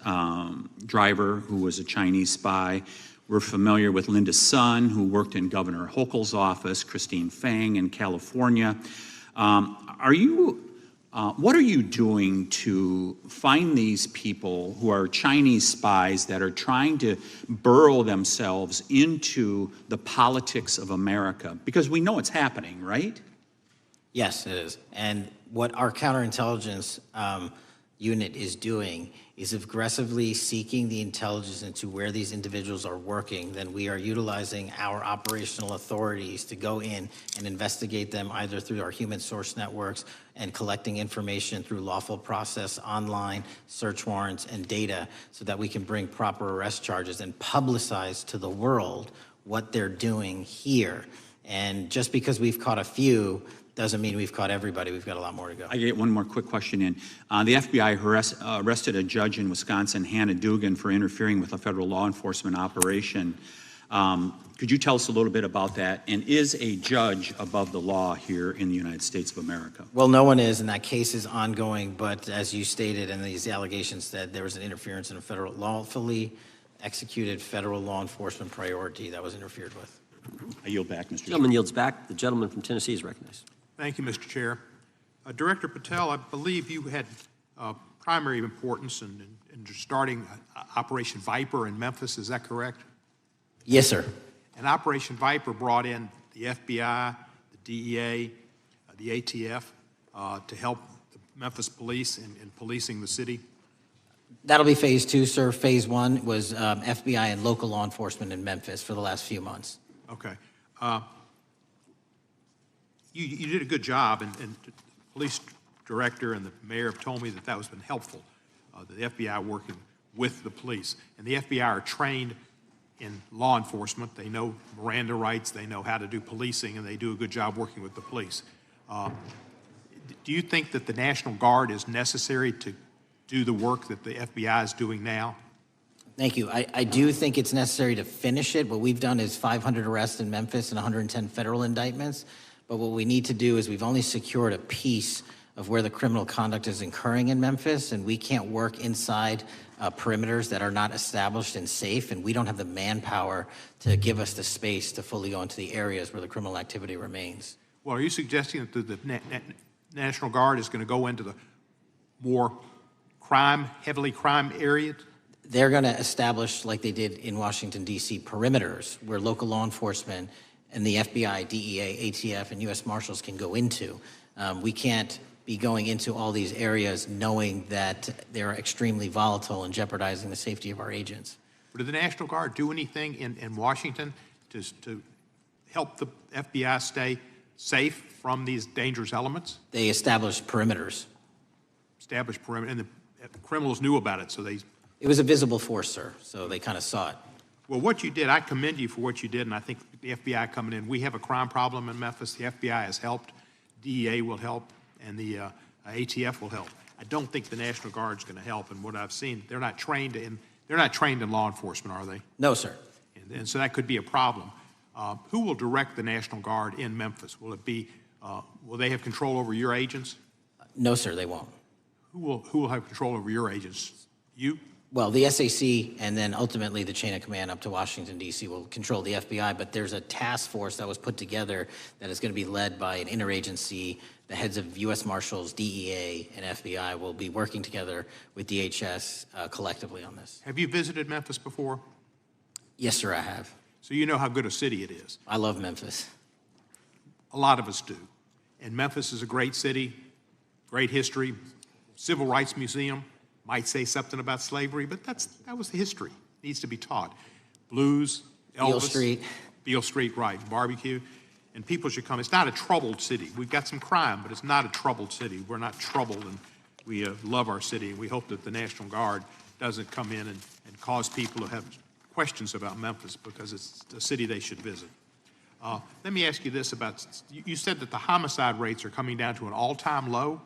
driver, who was a Chinese spy. We're familiar with Linda Sun, who worked in Governor Hochul's office, Christine Fang in California. What are you doing to find these people who are Chinese spies that are trying to burrow themselves into the politics of America? Because we know it's happening, right? Yes, it is. And what our counterintelligence unit is doing is aggressively seeking the intelligence into where these individuals are working. Then we are utilizing our operational authorities to go in and investigate them either through our human source networks and collecting information through lawful process, online, search warrants, and data so that we can bring proper arrest charges and publicize to the world what they're doing here. And just because we've caught a few doesn't mean we've caught everybody. We've got a lot more to go. I get one more quick question in. The FBI arrested a judge in Wisconsin, Hannah Dugan, for interfering with a federal law enforcement operation. Could Could you tell us a little bit about that? And is a judge above the law here in the United States of America? Well, no one is, and that case is ongoing, but as you stated, and these allegations that there was an interference in a federal lawfully executed federal law enforcement priority that was interfered with. I yield back, Mr. Gentleman yields back. The gentleman from Tennessee is recognized. Thank you, Mr. Chair. Director Patel, I believe you had primary importance in starting Operation Viper in Memphis. Is that correct? Yes, sir. And Operation Viper brought in the FBI, the DEA, the ATF to help the Memphis police in policing the city. That'll be phase 2, sir. Phase 1 was FBI and local law enforcement in Memphis for the last few months. Okay. You did a good job, and the police director and the mayor have told me that that has been helpful, the FBI working with the police. And the FBI are trained in law enforcement. They know Miranda rights, they know how to do policing, and they do a good job working with the police. Do you think that the National Guard is necessary to do the work that the FBI is doing now? Thank you. I do think it's necessary to finish it. What we've done is 500 arrests in Memphis and 110 federal indictments. But what we need to do is we've only secured a piece of where the criminal conduct is occurring in Memphis, and we can't work inside perimeters that are not established and safe, and we don't have the manpower to give us the space to fully go into the areas where the criminal activity remains. Well, are you suggesting that the National Guard is going to go into the more heavily crime areas? They're going to establish, like they did in Washington, D.C., perimeters where local law enforcement and the FBI, DEA, ATF, and U.S. Marshals can go into. We can't be going into all these areas knowing that they're extremely volatile and jeopardizing the safety of our agents. Did the National Guard do anything in Washington to help the FBI stay safe from these dangerous elements? They established perimeters. Established perimeter, and the criminals knew about it, so they... It was a visible force, sir, so they kind of saw it. Well, what you did, I commend you for what you did, and I think the FBI coming in, we have a crime problem in Memphis. The FBI has helped, DEA will help, and the ATF will help. I don't think the National Guard is going to help, and what I've seen, they're not trained in law enforcement, are they? No, sir. And so that could be a problem. Who will direct the National Guard in Memphis? Will it be, will they have control over your agents? No, sir, they won't. Who will have control over your agents? You? Well, the SAC and then ultimately the chain of command up to Washington, D.C. will control the FBI, but there's a task force that was put together that is going to be led by an interagency. The heads of U.S. Marshals, DEA, and FBI will be working together with DHS collectively on this. Have you visited Memphis before? Yes, sir, I have. So you know how good a city it is. I love Memphis. A lot of us do. And Memphis is a great city, great history, civil rights museum. Might say something about slavery, but that was the history. Needs to be taught. Blues, Elvis. Beale Street. Beale Street, right. Barbecue. And people should come. It's not a troubled city. We've got some crime, but it's not a troubled city. We're not troubled, and we love our city. And we hope that the National Guard doesn't come in and cause people to have questions about Memphis because it's a city they should visit. Let me ask you this about, you said that the homicide rates are coming down to an all-time low?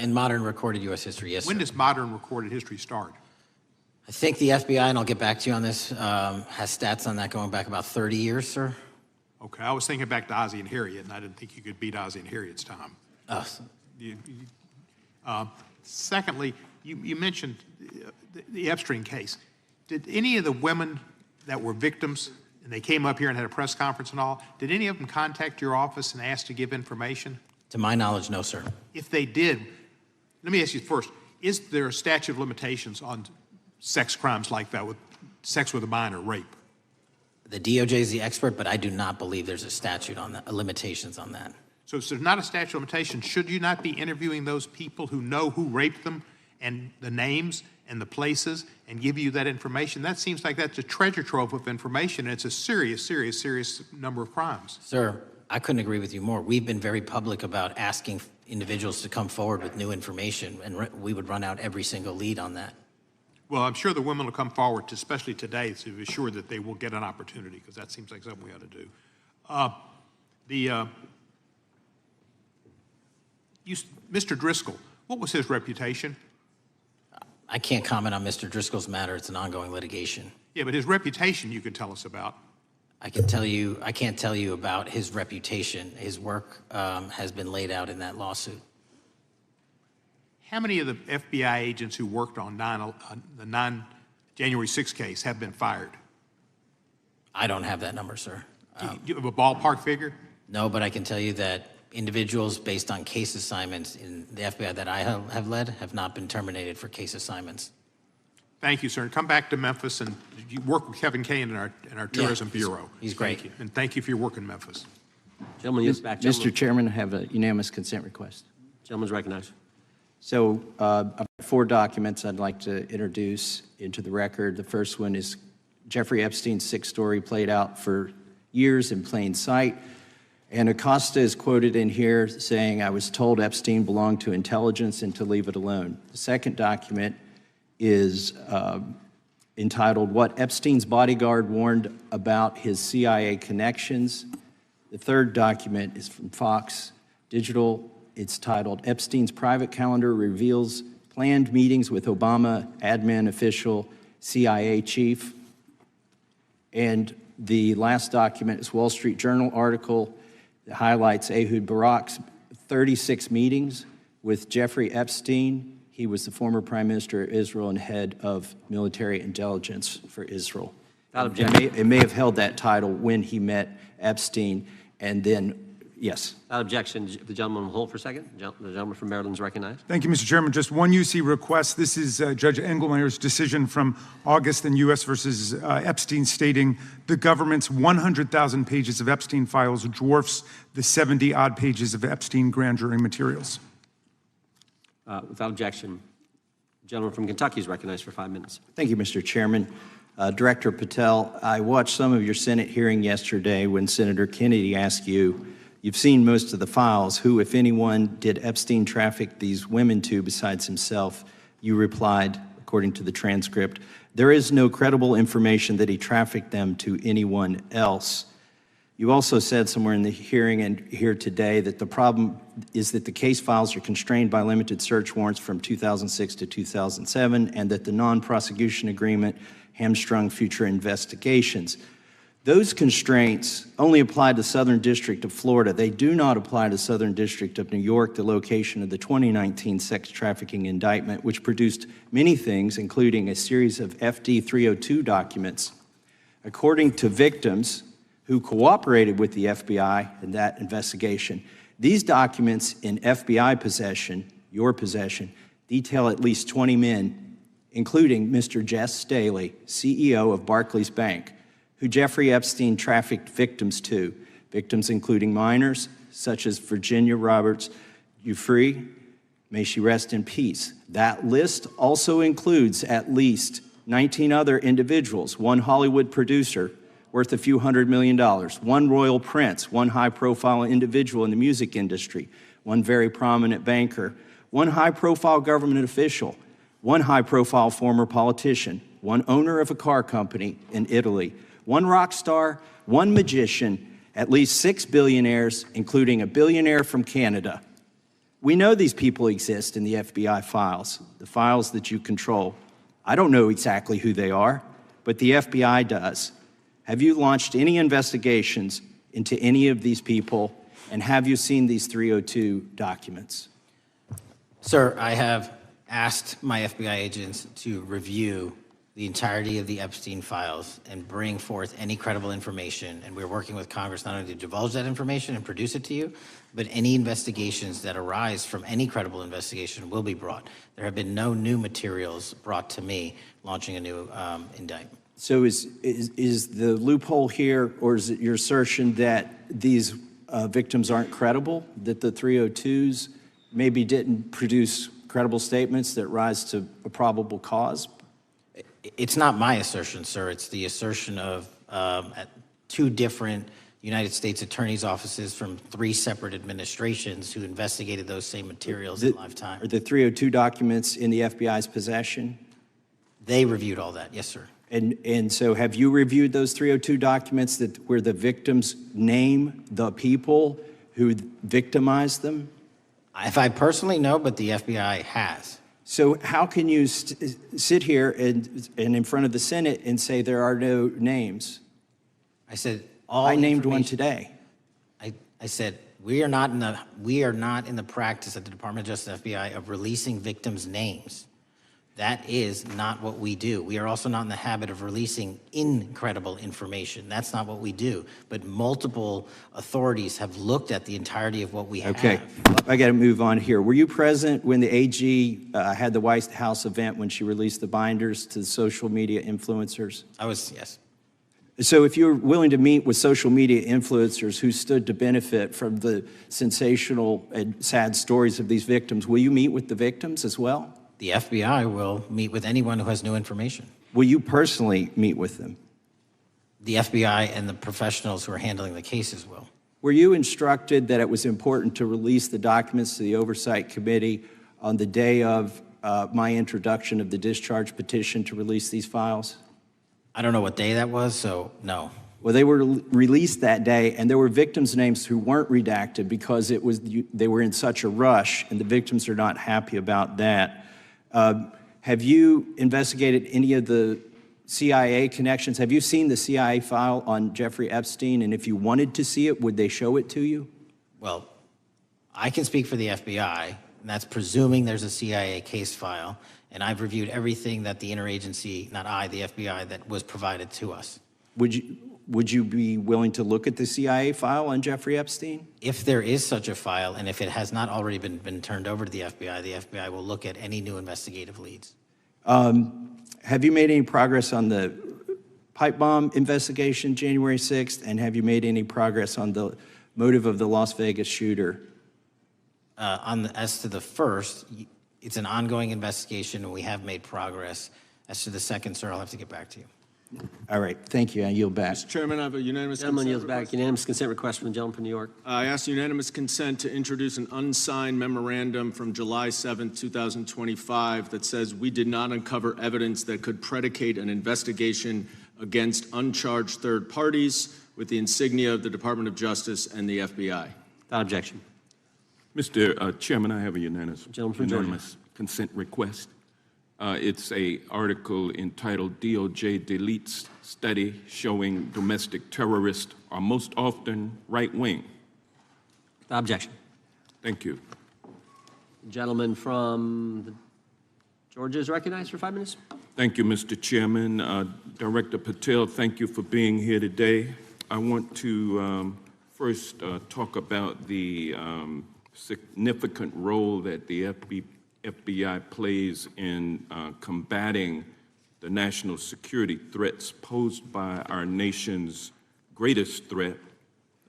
In modern recorded U.S. history, yes, sir. When does modern recorded history start? I think the FBI, and I'll get back to you on this, has stats on that going back about 30 years, sir. Okay, I was thinking back to Ozzie and Harriet, and I didn't think you could beat Ozzie and Harriet's time. Secondly, you mentioned the Epstein case. Did any of the women that were victims, and they came up here and had a press conference and all, did any of them contact your office and ask to give information? To my knowledge, no, sir. If they did, let me ask you first, is there a statute of limitations on sex crimes like that, with sex with a minor, rape? The DOJ is the expert, but I do not believe there's a statute on that, limitations on that. So if there's not a statute of limitations, should you not be interviewing those people who know who raped them and the names and the places and give you that information? That seems like that's a treasure trove of information, and it's a serious, serious, serious number of crimes. Sir, I couldn't agree with you more. We've been very public about asking individuals to come forward with new information, and we would run out every single lead on that. Well, I'm sure the women will come forward, especially today, to be sure that they will get an opportunity, because that seems like something we ought to do. Mr. Driscoll, what was his reputation? I can't comment on Mr. Driscoll's matter. It's an ongoing litigation. Yeah, but his reputation you could tell us about. I can't tell you about his reputation. His work has been laid out in that lawsuit. How many of the FBI agents who worked on the January 6th case have been fired? I don't have that number, sir. Do you have a ballpark figure? No, but I can tell you that individuals based on case assignments in the FBI that I have led have not been terminated for case assignments. Thank you, sir. Come back to Memphis and you work with Kevin Kane in our Tourism Bureau. He's great. Thank you. And thank you for your work in Memphis. Gentleman, yields back. Mr. Chairman, I have a unanimous consent request. Gentleman's recognized. So 4 documents I'd like to introduce into the record. The first one is Jeffrey Epstein's 6th story played out for years in plain sight. And Acosta is quoted in here saying, "I was told Epstein belonged to intelligence and to leave it alone." The second document is entitled, "What Epstein's Bodyguard Warned About His CIA Connections." The third document is from Fox Digital. It's titled, "Epstein's Private Calendar Reveals Planned Meetings with Obama Admin Official CIA Chief." And the last document is Wall Street Journal article that highlights Ehud Barak's 36 meetings with Jeffrey Epstein. He was the former Prime Minister of Israel and head of military intelligence for Israel. It may have held that title when he met Epstein, and then, yes. Without objection, the gentleman will hold for a second. The gentleman from Maryland is recognized. Thank you, Mr. Chairman. Just one UC request. This is Judge Engelmeyer's decision from August in U.S. versus Epstein, stating the government's 100,000 pages of Epstein files dwarfs the 70-odd pages of Epstein grand jury materials. Without objection, the gentleman from Kentucky is recognized for 5 minutes. Thank you, Mr. Chairman. Director Patel, I watched some of your Senate hearing yesterday when Senator Kennedy asked you, "You've seen most of the files. Who, if anyone, did Epstein traffic these women to besides himself?" You replied, according to the transcript, "There is no credible information that he trafficked them to anyone else." You also said somewhere in the hearing and here today that the problem is that the case files are constrained by limited search warrants from 2006 to 2007, and that the non-prosecution agreement hamstrung future investigations. Those constraints only apply to Southern District of Florida. They do not apply to Southern District of New York, the location of the 2019 sex trafficking indictment, which produced many things, including a series of FD 302 documents. According to victims who cooperated with the FBI in that investigation, these documents in FBI possession, your possession, detail at least 20 men, including Mr. Jess Staley, CEO of Barclays Bank, who Jeffrey Epstein trafficked victims to, victims including minors, such as Virginia Roberts Giuffre, may she rest in peace. That list also includes at least 19 other individuals, one Hollywood producer worth a few $100 million, one royal prince, one high-profile individual in the music industry, one very prominent banker, one high-profile government official, one high-profile former politician, one owner of a car company in Italy, one rock star, one magician, at least 6 billionaires, including a billionaire from Canada. We know these people exist in the FBI files, the files that you control. I don't know exactly who they are, but the FBI does. Have you launched any investigations into any of these people, and have you seen these 302 documents? Sir, I have asked my FBI agents to review the entirety of the Epstein files and bring forth any credible information. And we're working with Congress not only to divulge that information and produce it to you, but any investigations that arise from any credible investigation will be brought. There have been no new materials brought to me launching a new indictment. So is the loophole here, or is it your assertion that these victims aren't credible, that the 302s maybe didn't produce credible statements that rise to a probable cause? It's not my assertion, sir. It's the assertion of 2 different United States attorneys' offices from 3 separate administrations who investigated those same materials in live time. Are the 302 documents in the FBI's possession? They reviewed all that, yes, sir. And so have you reviewed those 302 documents where the victims name the people who victimized them? If I personally know, but the FBI has. So how can you sit here and in front of the Senate and say there are no names? I said all. I named one information- today. I said we are not in the practice at the Department of Justice FBI of releasing victims' names. That is not what we do. We are also not in the habit of releasing incredible information. That's not what we do. But multiple authorities have looked at the entirety of what we have. Okay, I got to move on here. Were you present when the AG had the White House event when she released the binders to the social media influencers? I was, yes. So if you're willing to meet with social media influencers who stood to benefit from the sensational and sad stories of these victims, will you meet with the victims as well? The FBI will meet with anyone who has new information. Will you personally meet with them? The FBI and the professionals who are handling the cases will. Were you instructed that it was important to release the documents to the Oversight Committee on the day of my introduction of the discharge petition to release these files? I don't know what day that was, so no. Well, they were released that day, and there were victims' names who weren't redacted because they were in such a rush, and the victims are not happy about that. Have you investigated any of the CIA connections? Have you seen the CIA file on Jeffrey Epstein? And if you wanted to see it, would they show it to you? Well, I can speak for the FBI, and that's presuming there's a CIA case file, and I've reviewed everything that the interagency, not I, the FBI, that was provided to us. Would you be willing to look at the CIA file on Jeffrey Epstein? If there is such a file, and if it has not already been turned over to the FBI will look at any new investigative leads. Have you made any progress on the pipe bomb investigation January 6th? And have you made any progress on the motive of the Las Vegas shooter? As to the first, it's an ongoing investigation, and we have made progress. As to the second, sir, I'll have to get back to you. All right, thank you. I yield back. Mr. Chairman, I have a unanimous Gentleman consent yields back. request. Unanimous consent request from the gentleman from New York. I ask unanimous consent to introduce an unsigned memorandum from July 7th, 2025 that says we did not uncover evidence that could predicate an investigation against uncharged third parties with the insignia of the Department of Justice and the FBI. Without objection. Mr. Chairman, I have a unanimous Georgia. consent request. It's a article entitled DOJ Deletes Study Showing Domestic Terrorists Are Most Often Right-Wing. Without objection. Thank you. Gentleman from Georgia is recognized for 5 minutes. Thank you, Mr. Chairman. Director Patel, thank you for being here today. I want to first talk about the significant role that the FBI plays in combating the national security threats posed by our nation's greatest threat,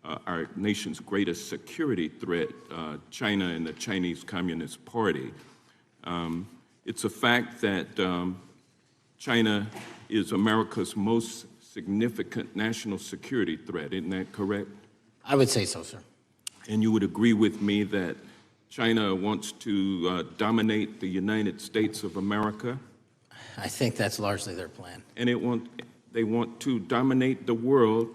our nation's greatest security threat, China and the Chinese Communist Party. It's a fact that China is America's most significant national security threat, isn't that correct? I would say so, sir. And you would agree with me that China wants to dominate the United States of America? I think that's largely their plan. And they want to dominate the world,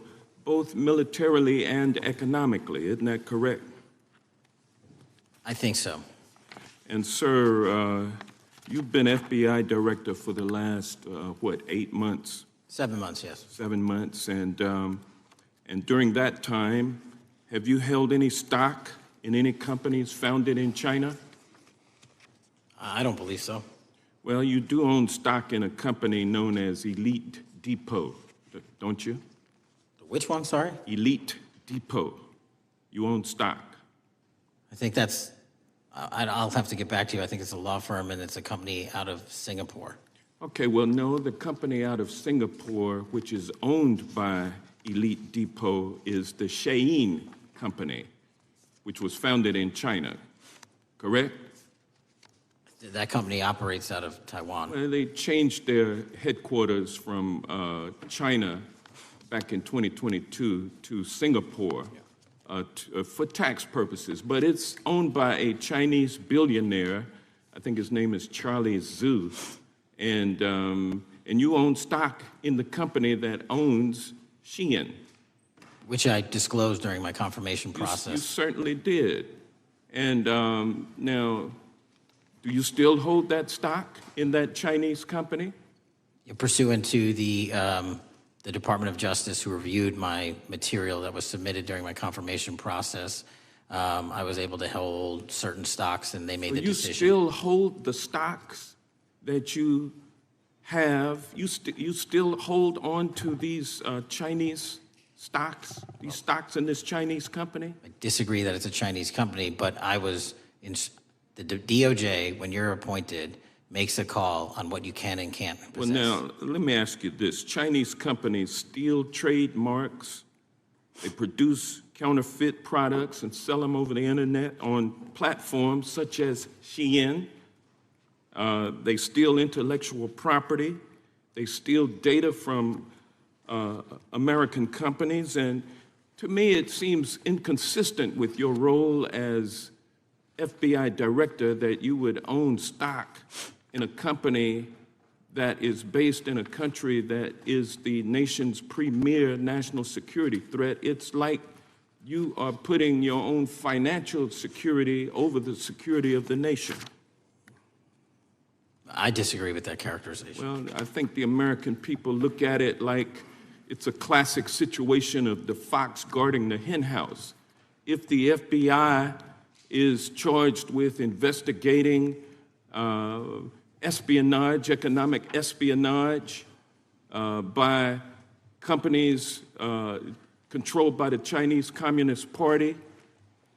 both militarily and economically, isn't that correct? I think so. And sir, you've been FBI director for the last, 8 months? 7 months, yes. 7 months, and during that time, have you held any stock in any companies founded in China? I don't believe so. Well, you do own stock in a company known as Elite Depot, don't you? Which one, sorry? Elite Depot. You own stock. I think that's, I'll have to get back to you. I think it's a law firm and it's a company out of Singapore. Okay, well, no, the company out of Singapore, which is owned by Elite Depot, is the Shein Company, which was founded in China, correct? That company operates out of Taiwan. Well, they changed their headquarters from China back in 2022 to Singapore for tax purposes, but it's owned by a Chinese billionaire. I think his name is Charlie Zhu, and you own stock in the company that owns Shein. Which I disclosed during my confirmation process. You certainly did. And now, do you still hold that stock in that Chinese company? Pursuant to the the Department of Justice, who reviewed my material that was submitted during my confirmation process, I was able to hold certain stocks, and they made the decision. You still hold the stocks that you have? You still hold on to these Chinese stocks, these stocks in this Chinese company? I disagree that it's a Chinese company, but I was in the DOJ, when you're appointed, makes a call on what you can and can't possess. Well, now, let me ask you this. Chinese companies steal trademarks. They produce counterfeit products and sell them over the internet on platforms such as Shein. They steal intellectual property. They steal data from American companies. And to me, it seems inconsistent with your role as FBI director that you would own stock in a company that is based in a country that is the nation's premier national security threat. It's like you are putting your own financial security over the security of the nation. I disagree with that characterization. Well, I think the American people look at it like it's a classic situation of the fox guarding the hen house. If the FBI is charged with investigating espionage, economic espionage by companies controlled by the Chinese Communist Party,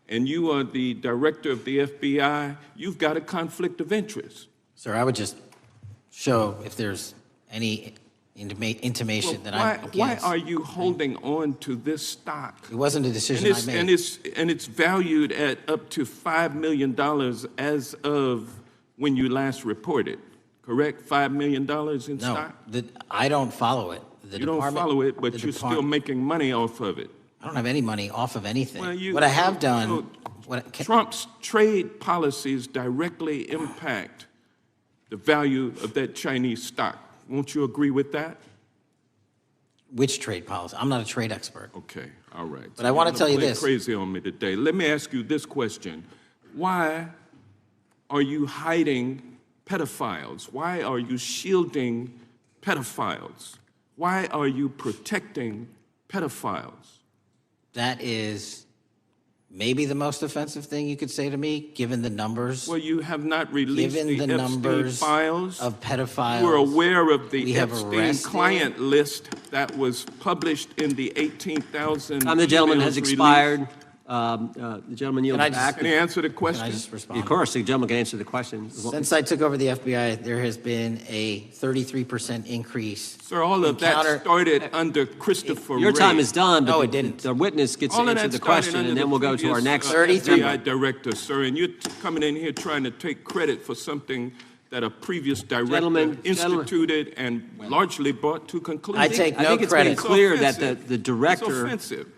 and you are the director of the FBI, you've got a conflict of interest. Sir, I would just show if there's any intimation that I'm against. Why are you holding on to this stock? It wasn't a decision I made. And it's valued at up to $5 million as of when you last reported, correct? $5 million in stock? No, I don't follow it. You don't follow it, but you're still making money off of it. I don't have any money off of anything. Well, what I have done... Trump's trade policies directly impact the value of that Chinese stock. Won't you agree with that? Which trade policy? I'm not a trade expert. Okay, all right. But I want to tell you this. Crazy on me today. Let me ask you this question. Why are you hiding pedophiles? Why are you shielding pedophiles? Why are you protecting pedophiles? That is maybe the most offensive thing you could say to me, given the numbers. Well, you have not released given the numbers files of pedophiles. You are aware of the Epstein client list that was published in the 18,000. Time the gentleman has expired. The gentleman yields back. Can he answer the question? Can I just respond? Of course, the gentleman can answer the question. Since I took over the FBI, there has been a 33% increase. Sir, all of that started under Christopher Your Wray. time is done, but no, it didn't. The witness gets to All of answer that the question, started and then we'll go to our next. FBI director, sir, and you're coming in here trying to take credit for something that a previous director instituted and largely brought to conclusion. I take no I think it's credit. been clear that the director. It's offensive.